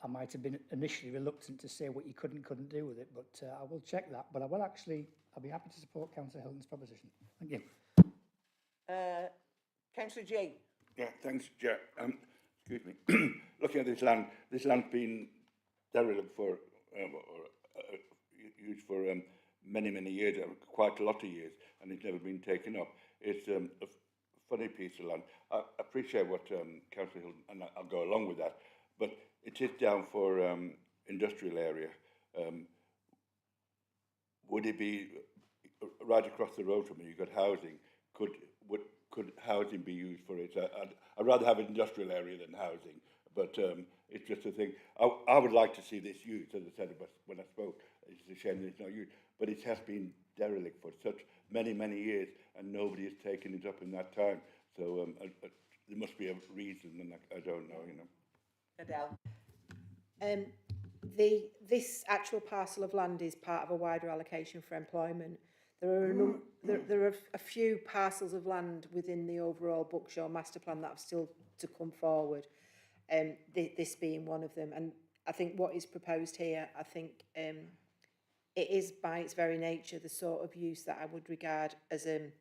I might have been initially reluctant to say what you could and couldn't do with it, but I will check that. But I'll be happy to support Councillor Hilton's proposition. Thank you. Councillor G. Yeah, thanks, Chair. Excuse me. Looking at this land's been derelict for used for many, many years, quite a lot of years, and it's never been taken up. It's a funny piece of land. I appreciate what Councillor Hilton, and I'll go along with that, but it is down for industrial area. Would it be right across the road from me? You've got housing. Could housing be used for it? I'd rather have an industrial area than housing, but it's just a thing. I would like to see this used, as I said when I spoke. It's a shame that it's not used, but it has been derelict for such many, many years, and nobody has taken it up in that time. So there must be a reason, and I don't know, you know. Adele. This actual parcel of land is part of a wider allocation for employment. There are a few parcels of land within the overall Buckshaw master plan that have still to come forward, this being one of them. And I think what is proposed here, I think it is by its very nature the sort of use that I would regard as an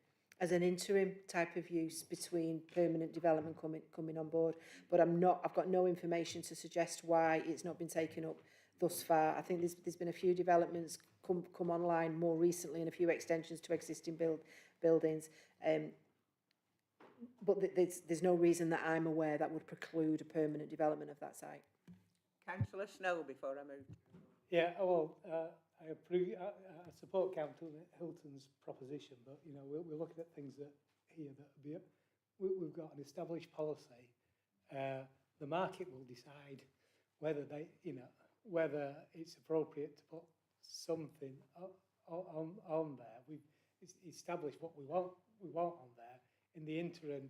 interim type of use between permanent development coming on board. But I've got no information to suggest why it's not been taken up thus far. I think there's been a few developments come online more recently and a few extensions to existing buildings. But there's no reason that I'm aware that would preclude a permanent development of that site. Councillor Snow, before I move. Yeah, well, I support Councillor Hilton's proposition, but you know we're looking at things we've got an established policy. The market will decide whether whether it's appropriate to put something on there. We've established what we want on there. In the interim,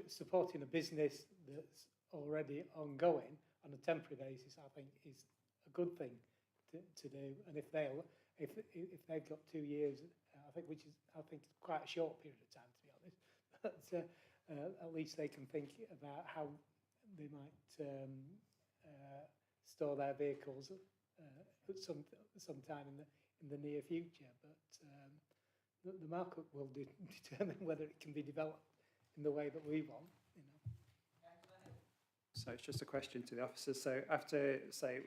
supporting a business that's already ongoing on a temporary basis, I think, is a good thing to do. And if they've got 2 years, I think it's quite a short period of time, to be honest. But at least they can think about how they might store their vehicles at some time in the near future. But the market will determine whether it can be developed in the way that we want. You know. So it's just a question to the officers. So after, say,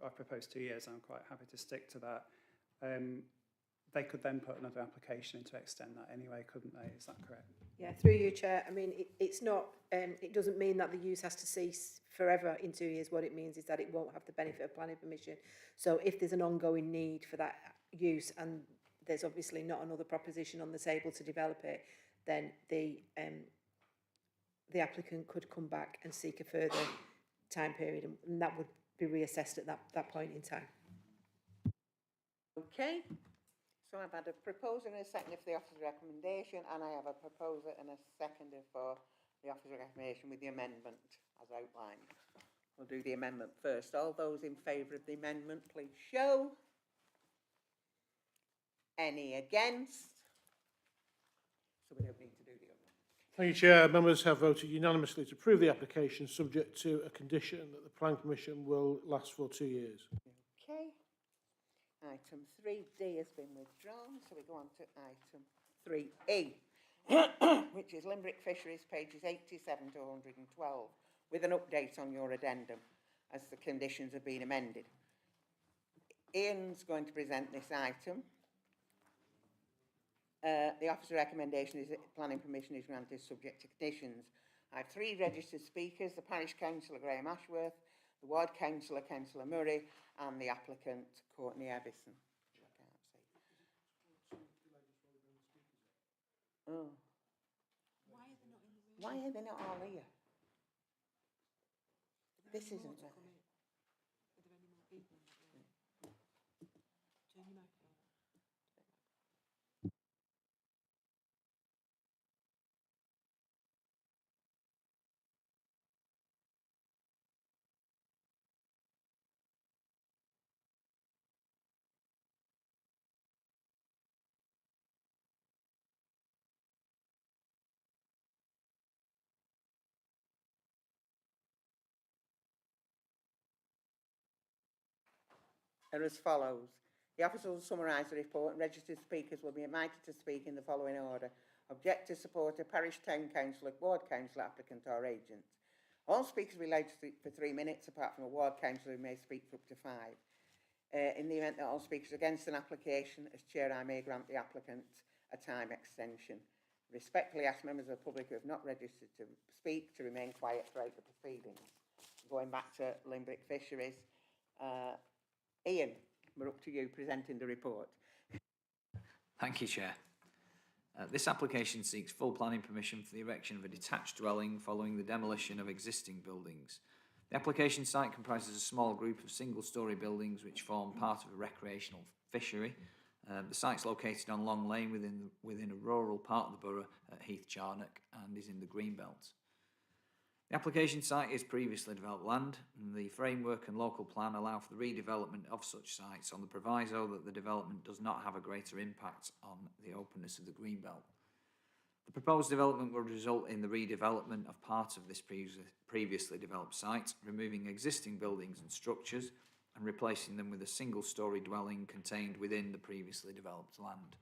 I propose 2 years, I'm quite happy to stick to that. They could then put another application in to extend that anyway, couldn't they? Is that correct? Yeah, through you, Chair. I mean, it's not, it doesn't mean that the use has to cease forever in 2 years. What it means is that it won't have the benefit of planning permission. So if there's an ongoing need for that use, and there's obviously not another proposition on the table to develop it, then the applicant could come back and seek a further time period, and that would be reassessed at that point in time. Okay, so I've had a proposer and a seconder for the officer's recommendation, and I have a proposer and a seconder for the officer's recommendation with the amendment as outlined. We'll do the amendment first. All those in favour of the amendment, please show. Any against? So we don't need to do the other. Thank you, Chair. Members have voted unanimously to approve the application, subject to a condition that the planning permission will last for 2 years. Okay. Item 3D has been withdrawn, so we go on to item 3E, which is Limbrick Fisheries, pages 87 to 112, with an update on your addendum as the conditions have been amended. Ian's going to present this item. The officer's recommendation is that planning permission is granted subject to conditions. I have 3 registered speakers, the Parish Councillor Graham Ashworth, the Ward Councillor, Councillor Murray, and the applicant, Courtney Evison. Oh. Why are they not all here? This isn't right. Are as follows. The officer will summarise the report, and registered speakers will be invited to speak in the following order. Objector, supporter, parish, town councillor, ward councillor, applicant or agent. All speakers will be allowed to speak for 3 minutes, apart from a ward councillor who may speak for up to 5. In the event that all speakers are against an application, as chair, I may grant the applicant a time extension. Respectfully ask members of the public who have not registered to speak to remain quiet throughout the proceedings. Going back to Limbrick Fisheries, Ian, we're up to you presenting the report. Thank you, Chair. This application seeks full planning permission for the erection of a detached dwelling following the demolition of existing buildings. The application site comprises a small group of single-storey buildings which form part of a recreational fishery. The site's located on Long Lane within a rural part of the borough at Heath Charnock and is in the Greenbelt. The application site is previously developed land, and the framework and local plan allow for the redevelopment of such sites on the proviso that the development does not have a greater impact on the openness of the Greenbelt. The proposed development will result in the redevelopment of part of this previously developed site, removing existing buildings and structures and replacing them with a single-storey dwelling contained within the previously developed land.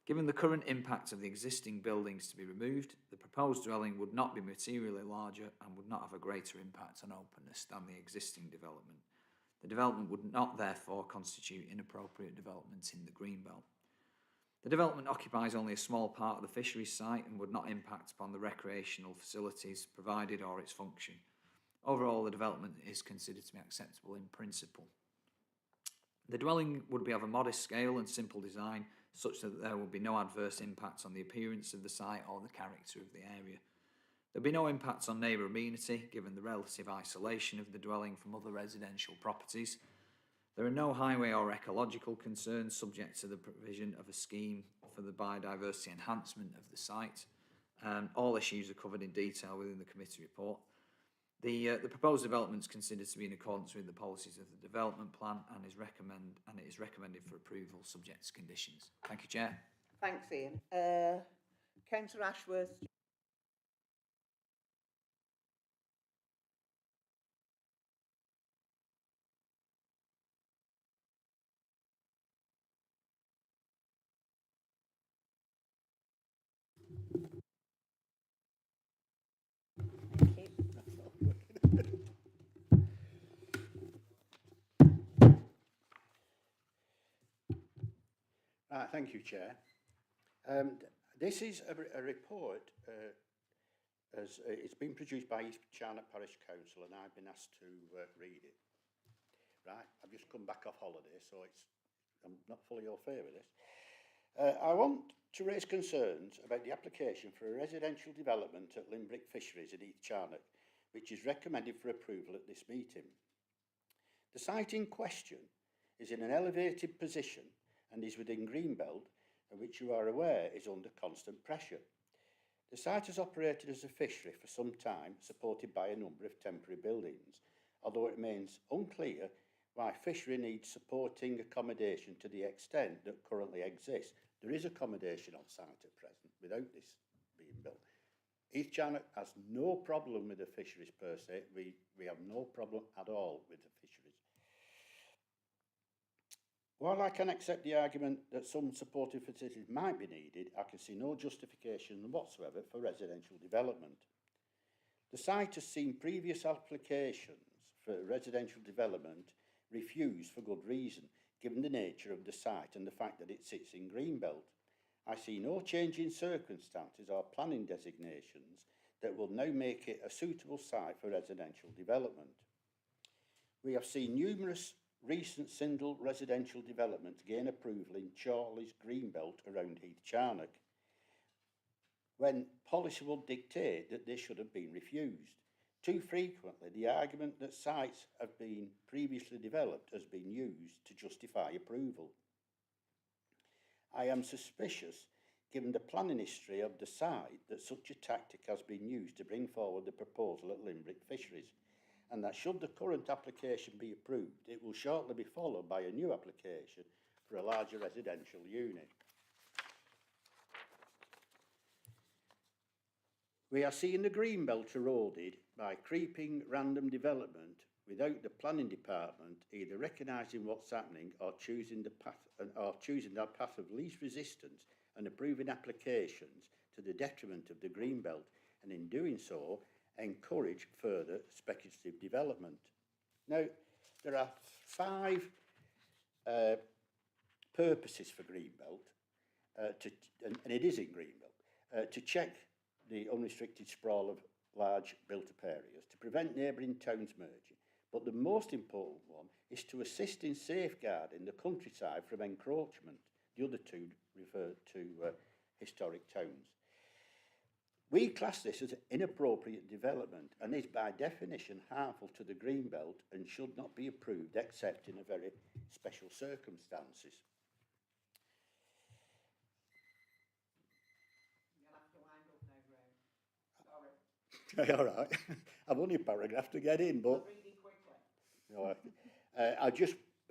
Given the current impact of the existing buildings to be removed, the proposed dwelling would not be materially larger and would not have a greater impact on openness than the existing development. The development would not therefore constitute inappropriate development in the Greenbelt. The development occupies only a small part of the fisheries site and would not impact upon the recreational facilities provided or its function. Overall, the development is considered to be acceptable in principle. The dwelling would be of a modest scale and simple design, such that there will be no adverse impacts on the appearance of the site or the character of the area. There will be no impacts on neighbour amenity, given the relative isolation of the dwelling from other residential properties. There are no highway or ecological concerns subject to the provision of a scheme for the biodiversity enhancement of the site. All issues are covered in detail within the committee report. The proposed development is considered to be in accordance with the policies of the development plan and it is recommended for approval subject to conditions. Thank you, Chair. Thanks, Ian. Councillor Ashworth. Thank you, Chair. This is a report, it's been produced by East Charnock Parish Council, and I've been asked to read it. Right, I've just come back off holiday, so I'm not fully au fait with this. I want to raise concerns about the application for a residential development at Limbrick Fisheries in East Charnock, which is recommended for approval at this meeting. The site in question is in an elevated position and is within Greenbelt, which you are aware is under constant pressure. The site has operated as a fishery for some time, supported by a number of temporary buildings, although it remains unclear why fishery needs supporting accommodation to the extent that currently exists. There is accommodation on site at present without this being built. East Charnock has no problem with the fisheries per se. We have no problem at all with the fisheries. While I can accept the argument that some supportive facilities might be needed, I can see no justification whatsoever for residential development. The site has seen previous applications for residential development refused for good reason, given the nature of the site and the fact that it sits in Greenbelt. I see no change in circumstances or planning designations that will now make it a suitable site for residential development. We have seen numerous recent single residential developments gain approval in Chorley's Greenbelt around Heath Charnock, when policy will dictate that they should have been refused. Too frequently, the argument that sites have been previously developed has been used to justify approval. I am suspicious, given the planning history of the site, that such a tactic has been used to bring forward the proposal at Limbrick Fisheries, and that should the current application be approved, it will shortly be followed by a new application for a larger residential unit. We are seeing the Greenbelt eroded by creeping random development without the planning department either recognising what's happening or choosing that path of least resistance and approving applications to the detriment of the Greenbelt, and in doing so encourage further speculative development. Now, there are 5 purposes for Greenbelt, and it is in Greenbelt, to check the unrestricted sprawl of large built-up areas, to prevent neighbouring towns merging, but the most important one is to assist in safeguarding the countryside from encroachment. The other 2 refer to historic towns. We class this as inappropriate development and is by definition harmful to the Greenbelt and should not be approved except in a very special circumstances. All right. I've only a paragraph to get in, but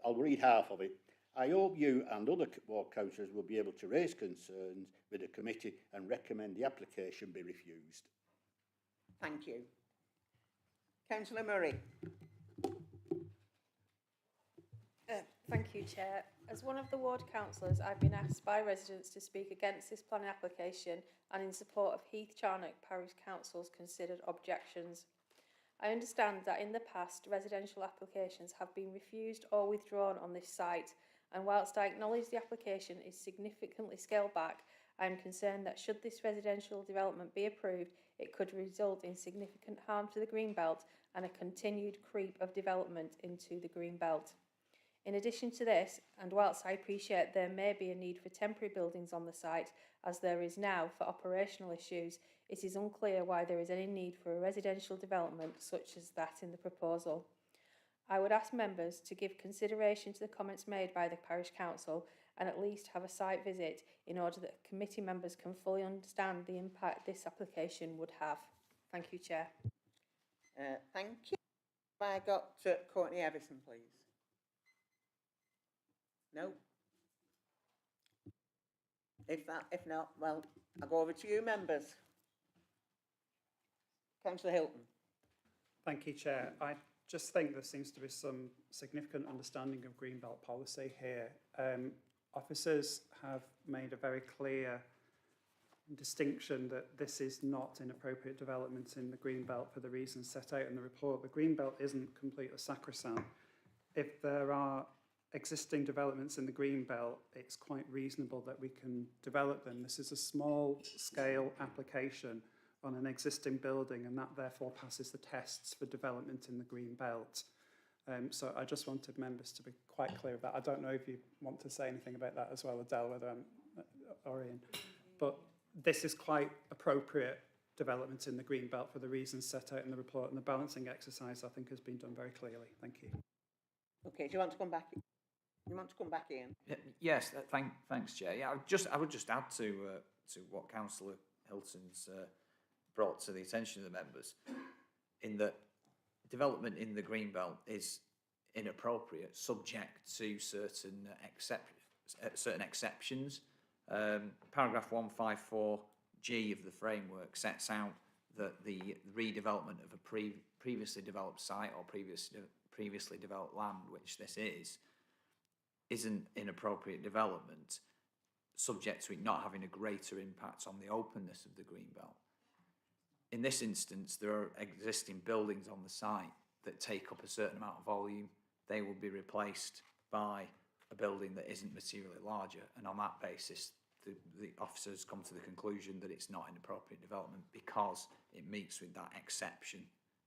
I'll read half of it. I hope you and other ward councillors will be able to raise concerns with the committee and recommend the application be refused. Thank you. Councillor Murray. Thank you, Chair. As one of the ward councillors, I've been asked by residents to speak against this planning application and in support of Heath Charnock Parish Council's considered objections. I understand that in the past, residential applications have been refused or withdrawn on this site, and whilst I acknowledge the application is significantly scaled back, I am concerned that should this residential development be approved, it could result in significant harm to the Greenbelt and a continued creep of development into the Greenbelt. In addition to this, and whilst I appreciate there may be a need for temporary buildings on the site, as there is now for operational issues, it is unclear why there is any need for a residential development such as that in the proposal. I would ask members to give consideration to the comments made by the Parish Council and at least have a site visit in order that committee members can fully understand the impact this application would have. Thank you, Chair. Thank you. Have I got Courtney Everson, please? No? If not, well, I'll go over to you, members. Councillor Hilton. Thank you, Chair. I just think there seems to be some significant understanding of Greenbelt policy here. Officers have made a very clear distinction that this is not inappropriate development in the Greenbelt for the reasons set out in the report. The Greenbelt isn't completely sacrosanct. If there are existing developments in the green belt, it's quite reasonable that we can develop them. This is a small scale application on an existing building, and that therefore passes the tests for development in the green belt. So I just wanted members to be quite clear of that. I don't know if you want to say anything about that as well, Adele, whether I'm or Ian, but this is quite appropriate development in the green belt for the reasons set out in the report, and the balancing exercise I think has been done very clearly. Thank you. Okay, do you want to come back? You want to come back in? Yes, thanks, Chair. Yeah, I would just add to what Councillor Hilton's brought to the attention of the members, in that development in the green belt is inappropriate, subject to certain exceptions. Paragraph 154G of the framework sets out that the redevelopment of a previously developed site or previously developed land, which this isn't inappropriate development, subject to it not having a greater impact on the openness of the green belt. In this instance, there are existing buildings on the site that take up a certain amount of volume. They will be replaced by a building that isn't materially larger, and on that basis, the officers come to the conclusion that it's not inappropriate development because it meets with that exception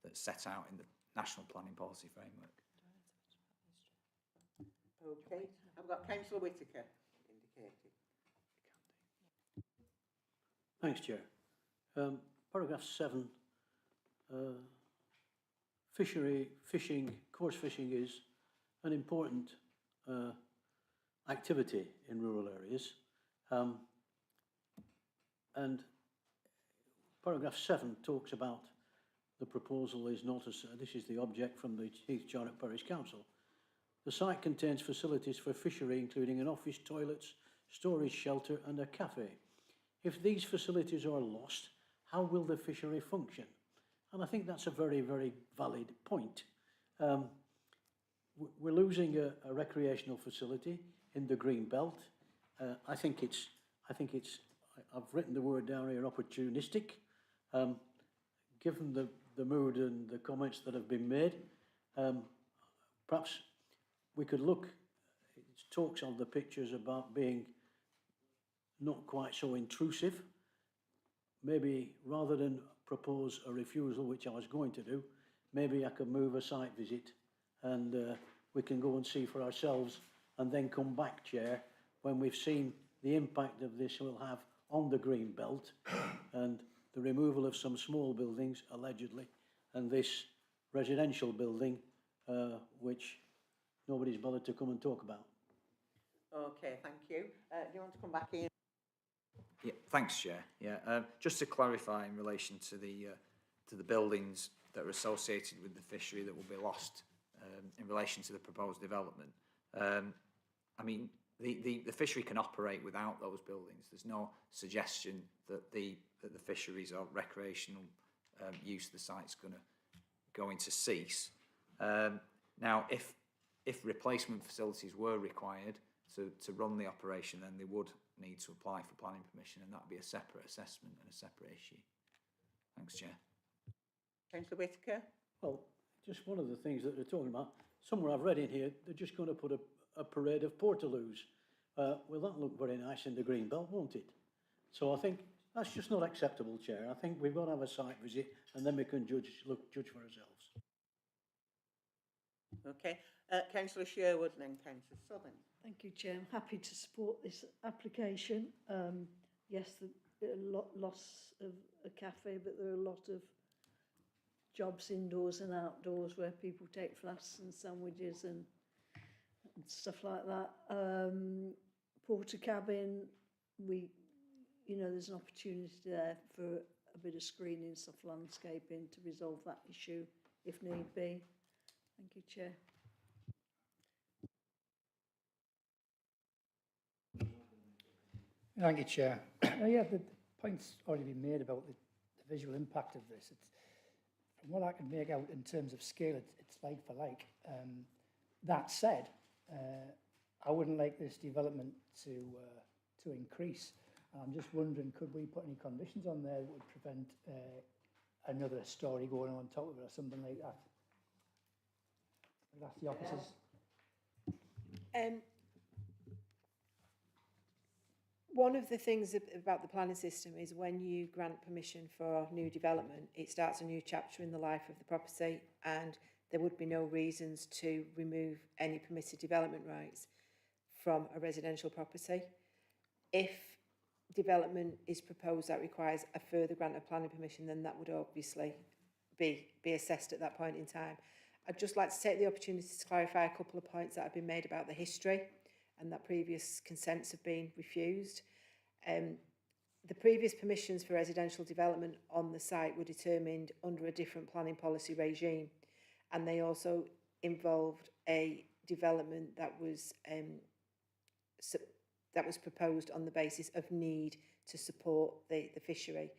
that's set out in the National Planning Policy Framework. Okay, I've got Councillor Whittaker indicated. Thanks, Chair. Paragraph 7, coarse fishing is an important activity in rural areas. And paragraph 7 talks about the proposal is not as, this is the object from the Heath Charnock Parish Council. The site contains facilities for fishery, including an office, toilets, storage shelter and a cafe. If these facilities are lost, how will the fishery function? And I think that's a very, very valid point. We're losing a recreational facility in the green belt. I've written the word down here, opportunistic. Given the mood and the comments that have been made, perhaps we could look, it talks on the pictures about being not quite so intrusive. Maybe rather than propose a refusal, which I was going to do, maybe I could move a site visit and we can go and see for ourselves and then come back, Chair, when we've seen the impact of this will have on the green belt and the removal of some small buildings, allegedly, and this residential building, which nobody's bothered to come and talk about. Okay, thank you. Do you want to come back in? Yeah, thanks, Chair. Yeah, just to clarify in relation to the buildings that are associated with the fishery that will be lost in relation to the proposed development. I mean, the fishery can operate without those buildings. There's no suggestion that the fisheries or recreational use of the site's going to cease. Now, if replacement facilities were required to run the operation, then they would need to apply for planning permission, and that would be a separate assessment and a separate issue. Thanks, Chair. Councillor Whittaker? Well, just one of the things that they're talking about, somewhere I've read in here, they're just going to put a parade of portaloos. Well, that'll look very nice in the green belt, won't it? So I think that's just not acceptable, Chair. I think we've got to have a site visit and then we can judge for ourselves. Okay. Councillor Sherwood and then Councillor Southern. Thank you, Chair. I'm happy to support this application. Yes, a loss of a cafe, but there are a lot of jobs indoors and outdoors where people take flasks and sandwiches and stuff like that. Porter cabin, there's an opportunity there for a bit of screening, soft landscaping to resolve that issue if need be. Thank you, Chair. Thank you, Chair. Yeah, the point's already been made about the visual impact of this. From what I can make out in terms of scale, it's like for like. That said, I wouldn't like this development to increase. I'm just wondering, could we put any conditions on there that would prevent another story going on top of it or something like that? That's the officers. One of the things about the planning system is when you grant permission for new development, it starts a new chapter in the life of the property, and there would be no reasons to remove any permitted development rights from a residential property. If development is proposed that requires a further grant of planning permission, then that would obviously be assessed at that point in time. I'd just like to take the opportunity to clarify a couple of points that have been made about the history and that previous consents have been refused. The previous permissions for residential development on the site were determined under a different planning policy regime, and they also involved a development that was proposed on the basis of need to support the fishery.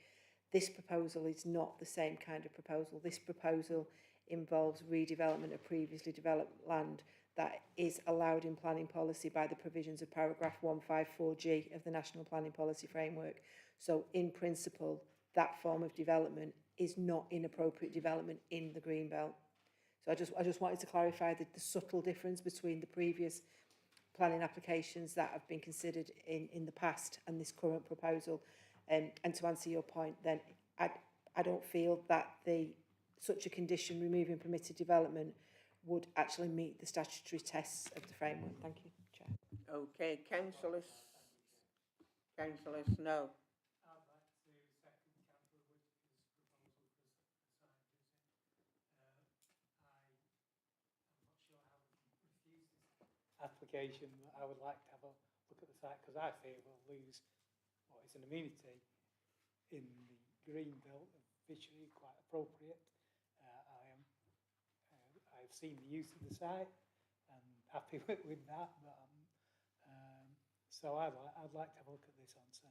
This proposal is not the same kind of proposal. This proposal involves redevelopment of previously developed land that is allowed in planning policy by the provisions of paragraph 154G of the National Planning Policy Framework. So in principle, that form of development is not inappropriate development in the Greenbelt. So I just wanted to clarify the subtle difference between the previous planning applications that have been considered in the past and this current proposal. And to answer your point, then I don't feel that such a condition, removing permitted development, would actually meet the statutory tests of the framework. Thank you, Chair. Okay, councillors? Councillors, no. Application, I would like to have a look at the site because I fear we'll lose what is an amenity in the green belt of fishery, quite appropriate. I've seen the use of the site and happy with that, but so I'd like to have a look at this on site.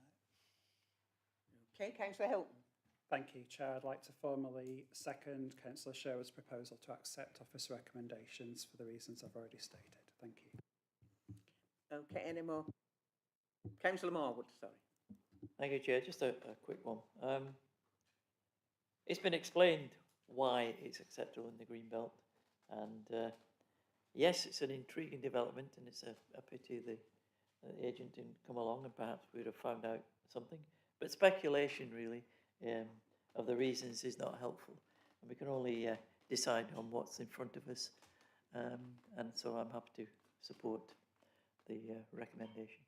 Okay, Councillor Hilton. Thank you, Chair. I'd like to formally second Councillor Sherwood's proposal to accept officer recommendations for the reasons I've already stated. Thank you. Okay, any more? Councillor Marwood, sorry. Thank you, Chair. Just a quick one. It's been explained why it's acceptable in the Greenbelt, and yes, it's an intriguing development, and it's a pity the agent didn't come along, and perhaps we would have found out something. But speculation, really, of the reasons is not helpful, and we can only decide on what's in front of us, and so I'm happy to support the recommendation.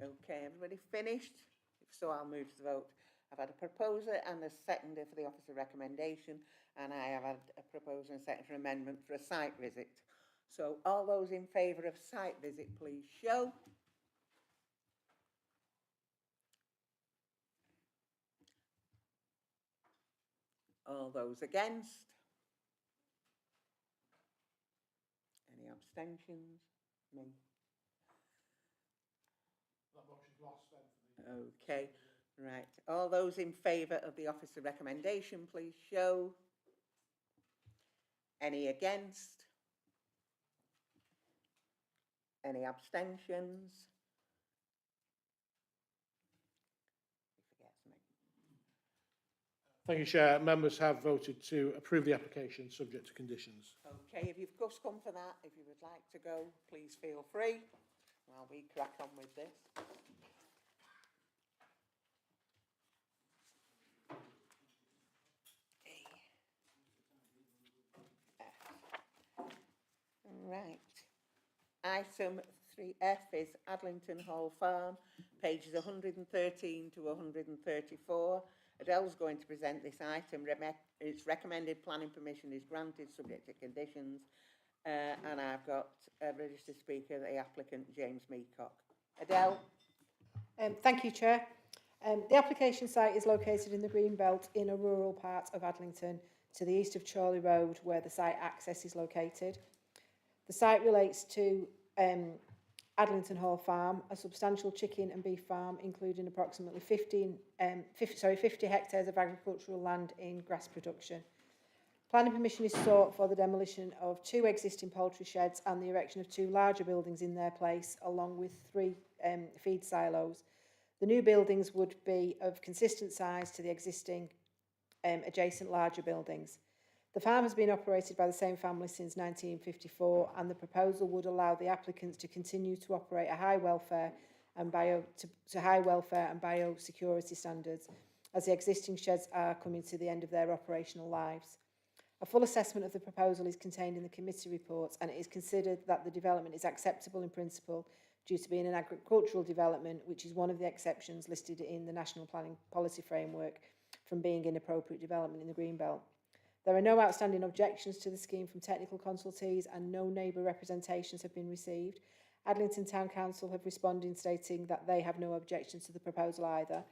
Okay, everybody finished? If so, I'll move to the vote. I've had a proposer and a seconder for the officer recommendation, and I have had a proposer and a seconder for amendment for a site visit. So all those in favour of site visit, please show. All those against? Any abstentions? Me. That motion's lost then. Okay, right. All those in favour of the officer recommendation, please show. Any against? Any abstentions? Thank you, Chair. Members have voted to approve the application subject to conditions. Okay, if you've just come for that, if you would like to go, please feel free while we crack on with this. Right. Item 3F is Adlington Hall Farm, pages 113 to 134. Adele's going to present this item. Its recommended planning permission is granted subject to conditions. And I've got a registered speaker, the applicant, James Meacock. Adele. Thank you, Chair. The application site is located in the Greenbelt in a rural part of Adlington to the east of Chorley Road, where the site access is located. The site relates to Adlington Hall Farm, a substantial chicken and beef farm, including approximately 50 hectares of agricultural land in grass production. Planning permission is sought for the demolition of 2 existing poultry sheds and the erection of 2 larger buildings in their place, along with 3 feed silos. The new buildings would be of consistent size to the existing adjacent larger buildings. The farm has been operated by the same family since 1954, and the proposal would allow the applicants to continue to operate a high welfare and biosecurity standards, as the existing sheds are coming to the end of their operational lives. A full assessment of the proposal is contained in the committee reports, and it is considered that the development is acceptable in principle due to being an agricultural development, which is one of the exceptions listed in the National Planning Policy Framework from being inappropriate development in the Greenbelt. There are no outstanding objections to the scheme from technical consultees, and no neighbour representations have been received. Adlington Town Council have responded stating that they have no objections to the proposal either.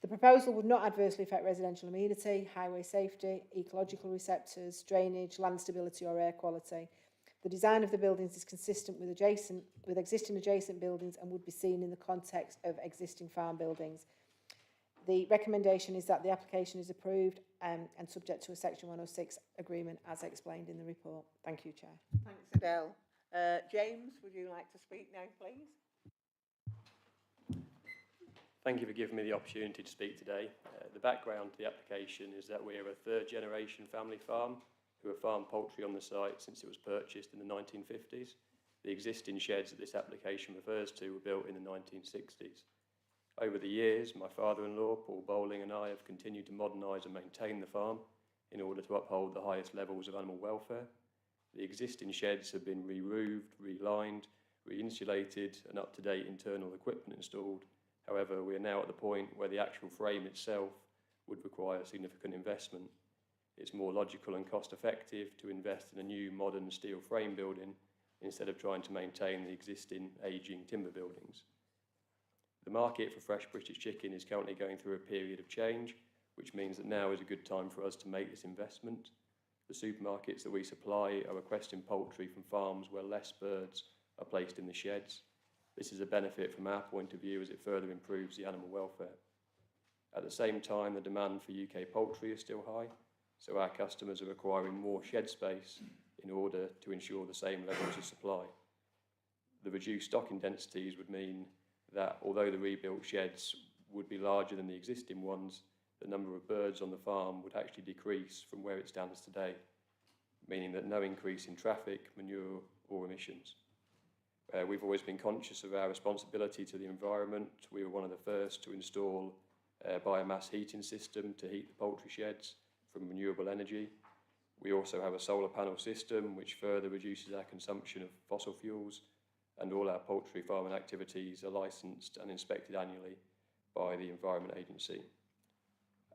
The proposal would not adversely affect residential amenity, highway safety, ecological receptors, drainage, land stability or air quality. The design of the buildings is consistent with existing adjacent buildings and would be seen in the context of existing farm buildings. The recommendation is that the application is approved and subject to a Section 106 agreement as explained in the report. Thank you, Chair. Thanks, Adele. James, would you like to speak now, please? Thank you for giving me the opportunity to speak today. The background to the application is that we are a third-generation family farm who have farmed poultry on the site since it was purchased in the 1950s. The existing sheds that this application refers to were built in the 1960s. Over the years, my father-in-law, Paul Bowling, and I have continued to modernise and maintain the farm in order to uphold the highest levels of animal welfare. The existing sheds have been re-roofed, re-lined, re-insulated, and up-to-date internal equipment installed. However, we are now at the point where the actual frame itself would require significant investment. It's more logical and cost-effective to invest in a new modern steel frame building instead of trying to maintain the existing ageing timber buildings. The market for fresh British chicken is currently going through a period of change, which means that now is a good time for us to make this investment. The supermarkets that we supply are requesting poultry from farms where less birds are placed in the sheds. This is a benefit from our point of view as it further improves the animal welfare. At the same time, the demand for UK poultry is still high, so our customers are requiring more shed space in order to ensure the same levels of supply. The reduced stocking densities would mean that although the rebuilt sheds would be larger than the existing ones, the number of birds on the farm would actually decrease from where it stands today, meaning that no increase in traffic, manure or emissions. We've always been conscious of our responsibility to the environment. We were one of the first to install a biomass heating system to heat the poultry sheds from renewable energy. We also have a solar panel system which further reduces our consumption of fossil fuels, and all our poultry farming activities are licensed and inspected annually by the Environment Agency.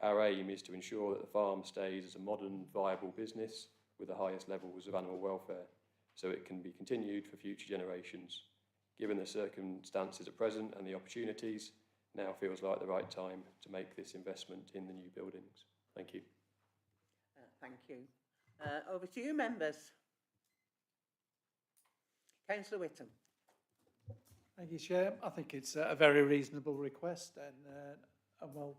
Our aim is to ensure that the farm stays as a modern, viable business with the highest levels of animal welfare, so it can be continued for future generations. Given the circumstances at present and the opportunities, now feels like the right time to make this investment in the new buildings. Thank you. Thank you. Over to you, members. Councillor Whittam. Thank you, Chair. I think it's a very reasonable request and well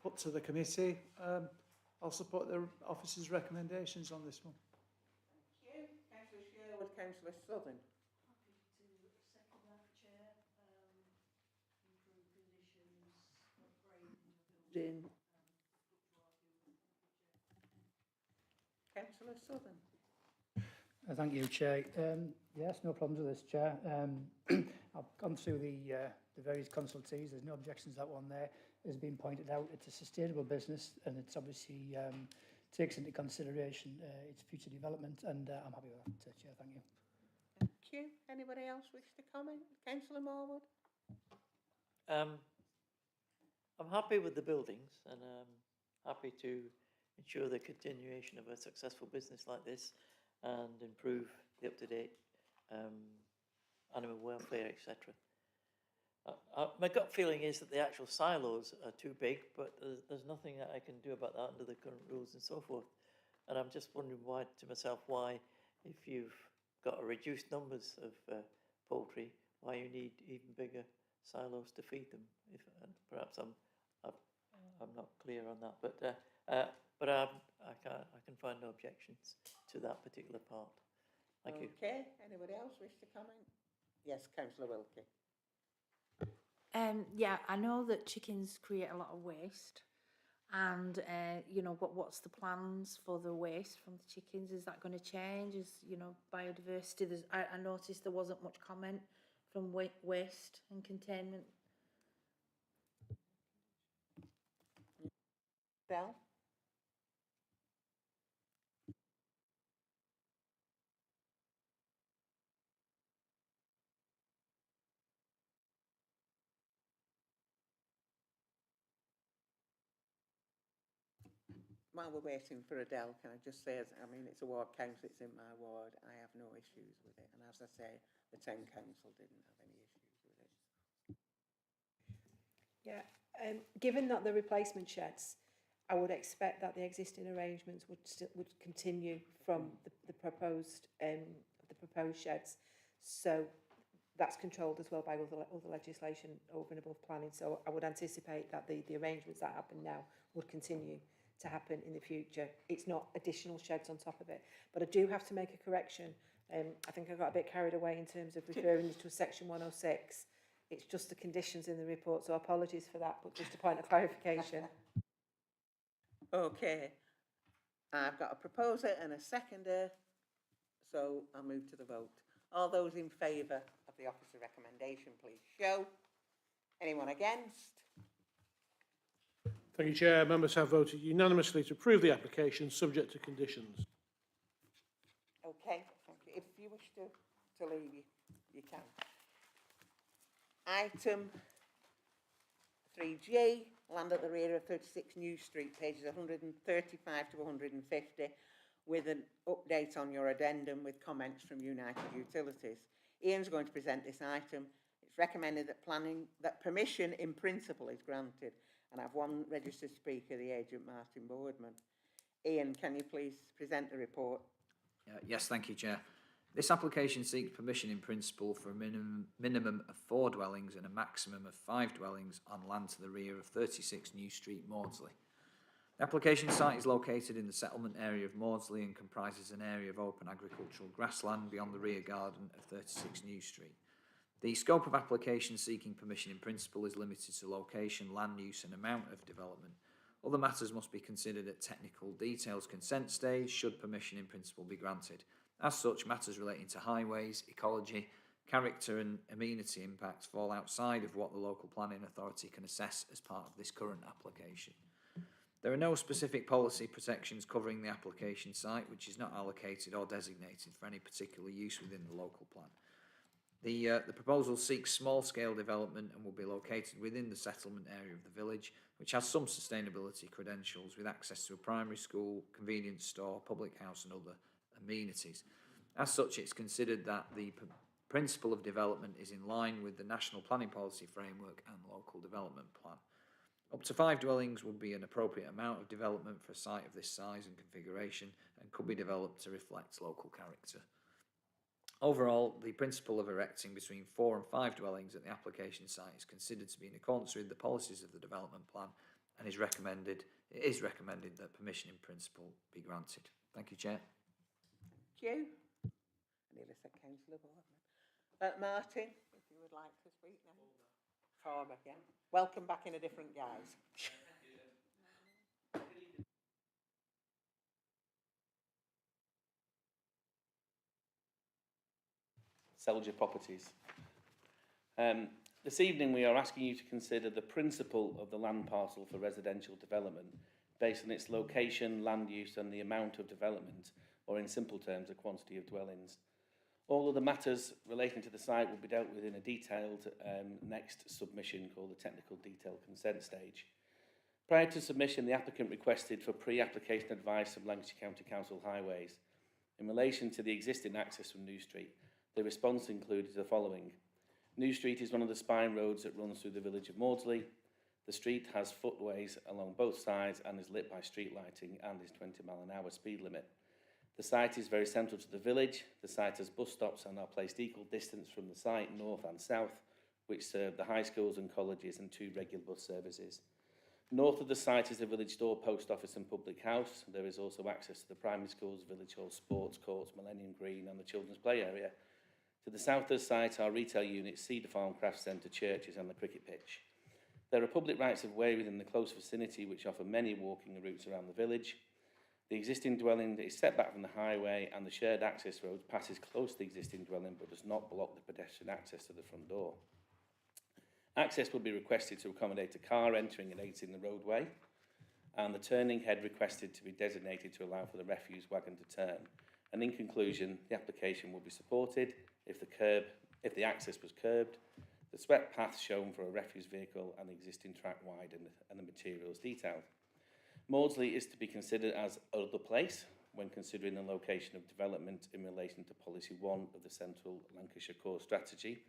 put to the committee. I'll support the officer's recommendations on this one. Thank you. Councillor Sherwood, Councillor Southern. Councillor Southern. Thank you, Chair. Yes, no problems with this, Chair. I've gone through the various consultees. There's no objections to that one there. As been pointed out, it's a sustainable business and it's obviously takes into consideration its future development, and I'm happy with that, Chair. Thank you. Thank you. Anybody else wish to comment? Councillor Marwood? I'm happy with the buildings and happy to ensure the continuation of a successful business like this and improve the up-to-date animal welfare, etc. My gut feeling is that the actual silos are too big, but there's nothing that I can do about that under the current rules and so forth. And I'm just wondering to myself why, if you've got a reduced numbers of poultry, why you need even bigger silos to feed them. Perhaps I'm not clear on that, but I can find no objections to that particular part. Thank you. Okay. Anybody else wish to comment? Yes, Councillor Wilkie. Yeah, I know that chickens create a lot of waste, And, you know, what's the plans for the waste from the chickens? Is that going to change? Is, you know, biodiversity? I noticed there wasn't much comment from waste and containment. Del? While we're waiting for Adele, can I just say, I mean, it's a ward council, it's in my ward, I have no issues with it. And as I say, the town council didn't have any issues with it. Yeah, given that the replacement sheds, I would expect that the existing arrangements would continue from the proposed sheds. So that's controlled as well by other legislation over and above planning. So I would anticipate that the arrangements that happen now would continue to happen in the future. It's not additional sheds on top of it. But I do have to make a correction. I think I got a bit carried away in terms of referring to section 106. It's just the conditions in the report, so apologies for that, but just a point of clarification. Okay, I've got a proposer and a seconder, so I'll move to the vote. All those in favour of the officer recommendation, please show. Anyone against? Thank you, Chair. Members have voted unanimously to approve the application, subject to conditions. Okay, thank you. If you wish to leave, you can. Item 3G, land at the rear of 36 New Street, pages 135 to 150, with an update on your addendum with comments from United Utilities. Ian's going to present this item. It's recommended that permission in principle is granted, and I have one registered speaker, the agent Martin Boardman. Ian, can you please present the report? Yes, thank you, Chair. This application seeks permission in principle for a minimum of 4 dwellings and a maximum of 5 dwellings on land to the rear of 36 New Street, Maudsley. The application site is located in the settlement area of Maudsley and comprises an area of open agricultural grassland beyond the rear garden of 36 New Street. The scope of application seeking permission in principle is limited to location, land use and amount of development. Other matters must be considered at technical details consent stage should permission in principle be granted. As such, matters relating to highways, ecology, character and amenity impacts fall outside of what the local planning authority can assess as part of this current application. There are no specific policy protections covering the application site, which is not allocated or designated for any particular use within the local plan. The proposal seeks small-scale development and will be located within the settlement area of the village, which has some sustainability credentials with access to a primary school, convenience store, public house and other amenities. As such, it's considered that the principle of development is in line with the National Planning Policy Framework and Local Development Plan. Up to 5 dwellings would be an appropriate amount of development for a site of this size and configuration and could be developed to reflect local character. Overall, the principle of erecting between 4 and 5 dwellings at the application site is considered to be in accordance with the policies of the development plan and it is recommended that permission in principle be granted. Thank you, Chair. Thank you. I nearly said Councillor Boardman. Martin, if you would like to speak now. Former, yeah. Welcome back in a different guise. Selger Properties. This evening we are asking you to consider the principle of the land parcel for residential development based on its location, land use and the amount of development, or in simple terms, the quantity of dwellings. All of the matters relating to the site will be dealt with in a detailed next submission called the Technical Detail Consent Stage. Prior to submission, the applicant requested for pre-application advice from Lancashire County Council Highways. In relation to the existing access from New Street, the response included the following. New Street is one of the spine roads that runs through the village of Maudsley. The street has footways along both sides and is lit by street lighting and is 20-mile-an-hour speed limit. The site is very central to the village. The site has bus stops and are placed equal distance from the site, north and south, which serve the high schools and colleges and 2 regular bus services. North of the site is the village store, post office and public house. There is also access to the primary schools, village hall, sports courts, Millennium Green and the children's play area. To the south of the site are retail units, Cedar Farm Craft Centre, churches and the cricket pitch. There are public rights of way within the close vicinity which offer many walking routes around the village. The existing dwelling is set back from the highway and the shared access road passes close to the existing dwelling but does not block the pedestrian access to the front door. Access will be requested to accommodate a car entering and exiting the roadway, and the turning head requested to be designated to allow for the refuse wagon to turn. And in conclusion, the application will be supported if the access was curbed, the swept path shown for a refuse vehicle and the existing track widened and the materials detailed. Maudsley is to be considered as other place when considering the location of development in relation to Policy 1 of the Central Lancashire Core Strategy.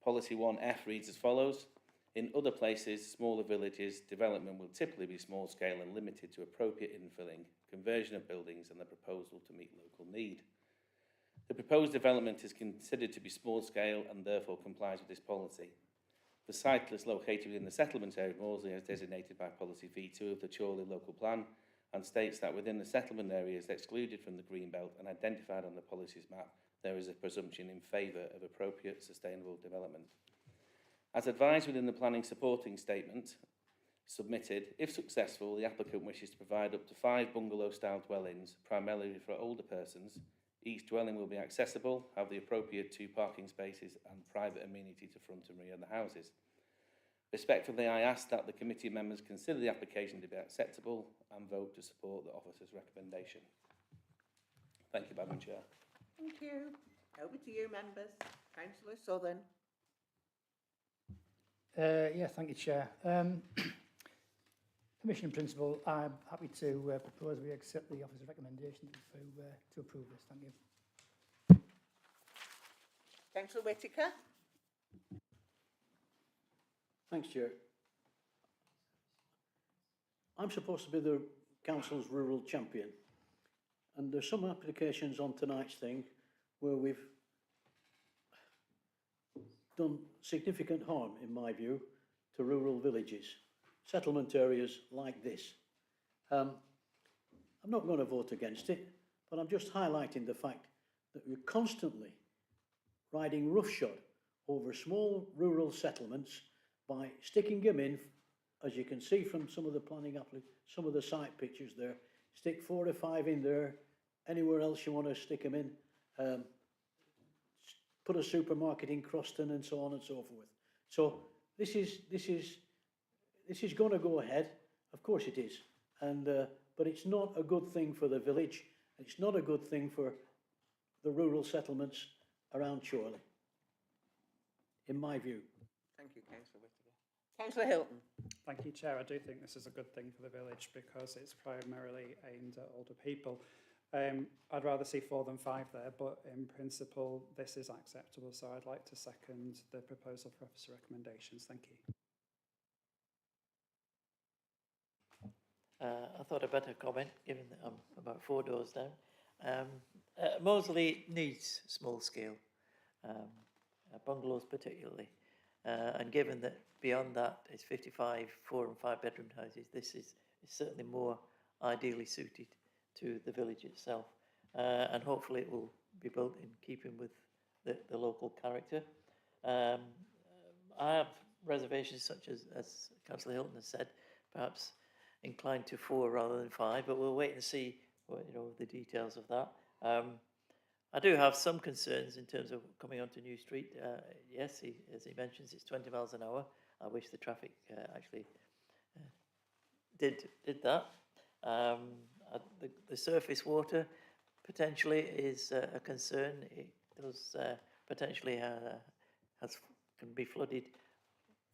Policy 1F reads as follows: in other places, smaller villages, development will typically be small scale and limited to appropriate infilling, conversion of buildings and the proposal to meet local need. The proposed development is considered to be small scale and therefore complies with this policy. The site is located within the settlement area of Maudsley as designated by Policy V2 of the Chorley Local Plan and states that within the settlement areas excluded from the Green Belt and identified on the policies map, there is a presumption in favour of appropriate sustainable development. As advised within the planning supporting statement submitted, if successful, the applicant wishes to provide up to 5 bungalow-style dwellings, primarily for older persons. Each dwelling will be accessible, have the appropriate 2 parking spaces and private amenity to front and rear of the houses. Respectfully, I ask that the committee members consider the application to be acceptable and vote to support the officer's recommendation. Thank you, Madam Chair. Thank you. Over to you, members. Councillor Southern. Yeah, thank you, Chair. Permission in principle, I'm happy to propose we accept the officer's recommendation to approve this. Thank you. Councillor Whittaker. Thanks, Chair. I'm supposed to be the council's rural champion, and there's some applications on tonight's thing where we've done significant harm, in my view, to rural villages, settlement areas like this. I'm not going to vote against it, but I'm just highlighting the fact that we're constantly riding roughshod over small rural settlements by sticking them in, as you can see from some of the planning some of the site pictures there. Stick 4 or 5 in there. Anywhere else you want to stick them in. Put a supermarket in Croston and so on and so forth. So this is going to go ahead. Of course it is. And but it's not a good thing for the village. It's not a good thing for the rural settlements around Chorley, in my view. Thank you, Councillor Whittaker. Councillor Hilton. Thank you, Chair. I do think this is a good thing for the village because it's primarily aimed at older people. I'd rather see 4 than 5 there, but in principle, this is acceptable, so I'd like to second the proposal for officer recommendations. Thank you. I thought I'd better comment, given that I'm about 4 doors down. Maudsley needs small scale, bungalows particularly, and given that beyond that it's 55 4 and 5 bedroom houses, this is certainly more ideally suited to the village itself, and hopefully it will be built in keeping with the local character. I have reservations such as Councillor Hilton has said, perhaps inclined to 4 rather than 5, but we'll wait and see the details of that. I do have some concerns in terms of coming onto New Street. Yes, as he mentions, it's 20 miles an hour. I wish the traffic actually did that. The surface water potentially is a concern. It does potentially can be flooded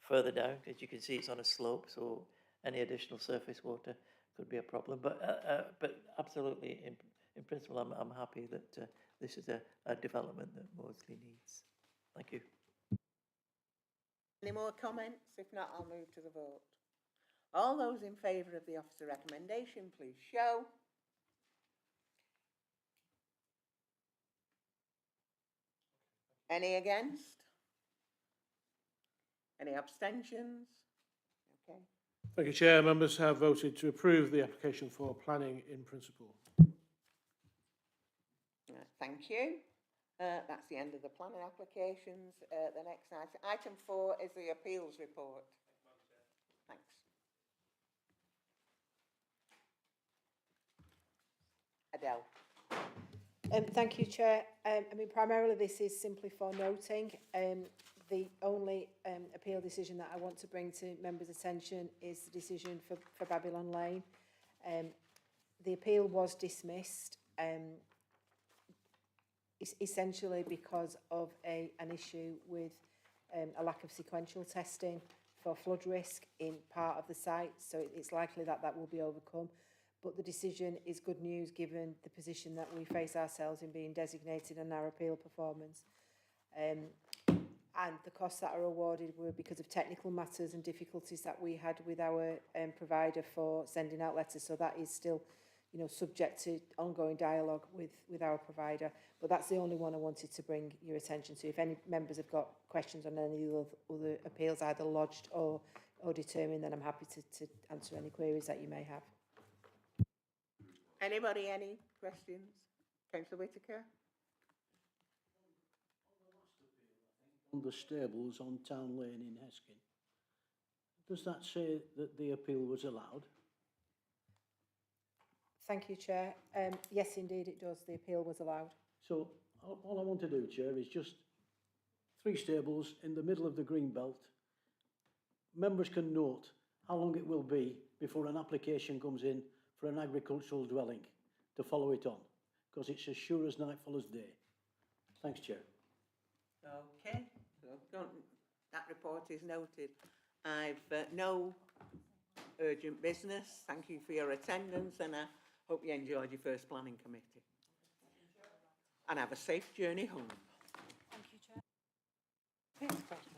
further down, because you can see it's on a slope, so any additional surface water could be a problem. But absolutely, in principle, I'm happy that this is a development that Maudsley needs. Thank you. Any more comments? If not, I'll move to the vote. All those in favour of the officer recommendation, please show. Any against? Any abstentions? Okay. Thank you, Chair. Members have voted to approve the application for planning in principle. Thank you. That's the end of the planning applications. The next item 4 is the appeals report. Adele. Thank you, Chair. I mean, primarily this is simply for noting. The only appeal decision that I want to bring to members' attention is the decision for Babylon Lane. The appeal was dismissed essentially because of an issue with a lack of sequential testing for flood risk in part of the site, so it's likely that that will be overcome. But the decision is good news given the position that we face ourselves in being designated in our appeal performance. And the costs that are awarded were because of technical matters and difficulties that we had with our provider for sending out letters. So that is still, you know, subject to ongoing dialogue with our provider. But that's the only one I wanted to bring your attention to. If any members have got questions on any of the other appeals, either lodged or determined, then I'm happy to answer any queries that you may have. Anybody, any questions? Councillor Whitaker? On the stables on Town Lane in Heskin, does that say that the appeal was allowed? Thank you, Chair. Yes, indeed it does. The appeal was allowed. So all I want to do, Chair, is just 3 stables in the middle of the green belt. Members can note how long it will be before an application comes in for an agricultural dwelling to follow it on, because it's as sure as night follows day. Thanks, Chair. Okay, so that report is noted. I've no urgent business. Thank you for your attendance, and I hope you enjoyed your first planning committee. And have a safe journey home. Thank you, Chair. Next question.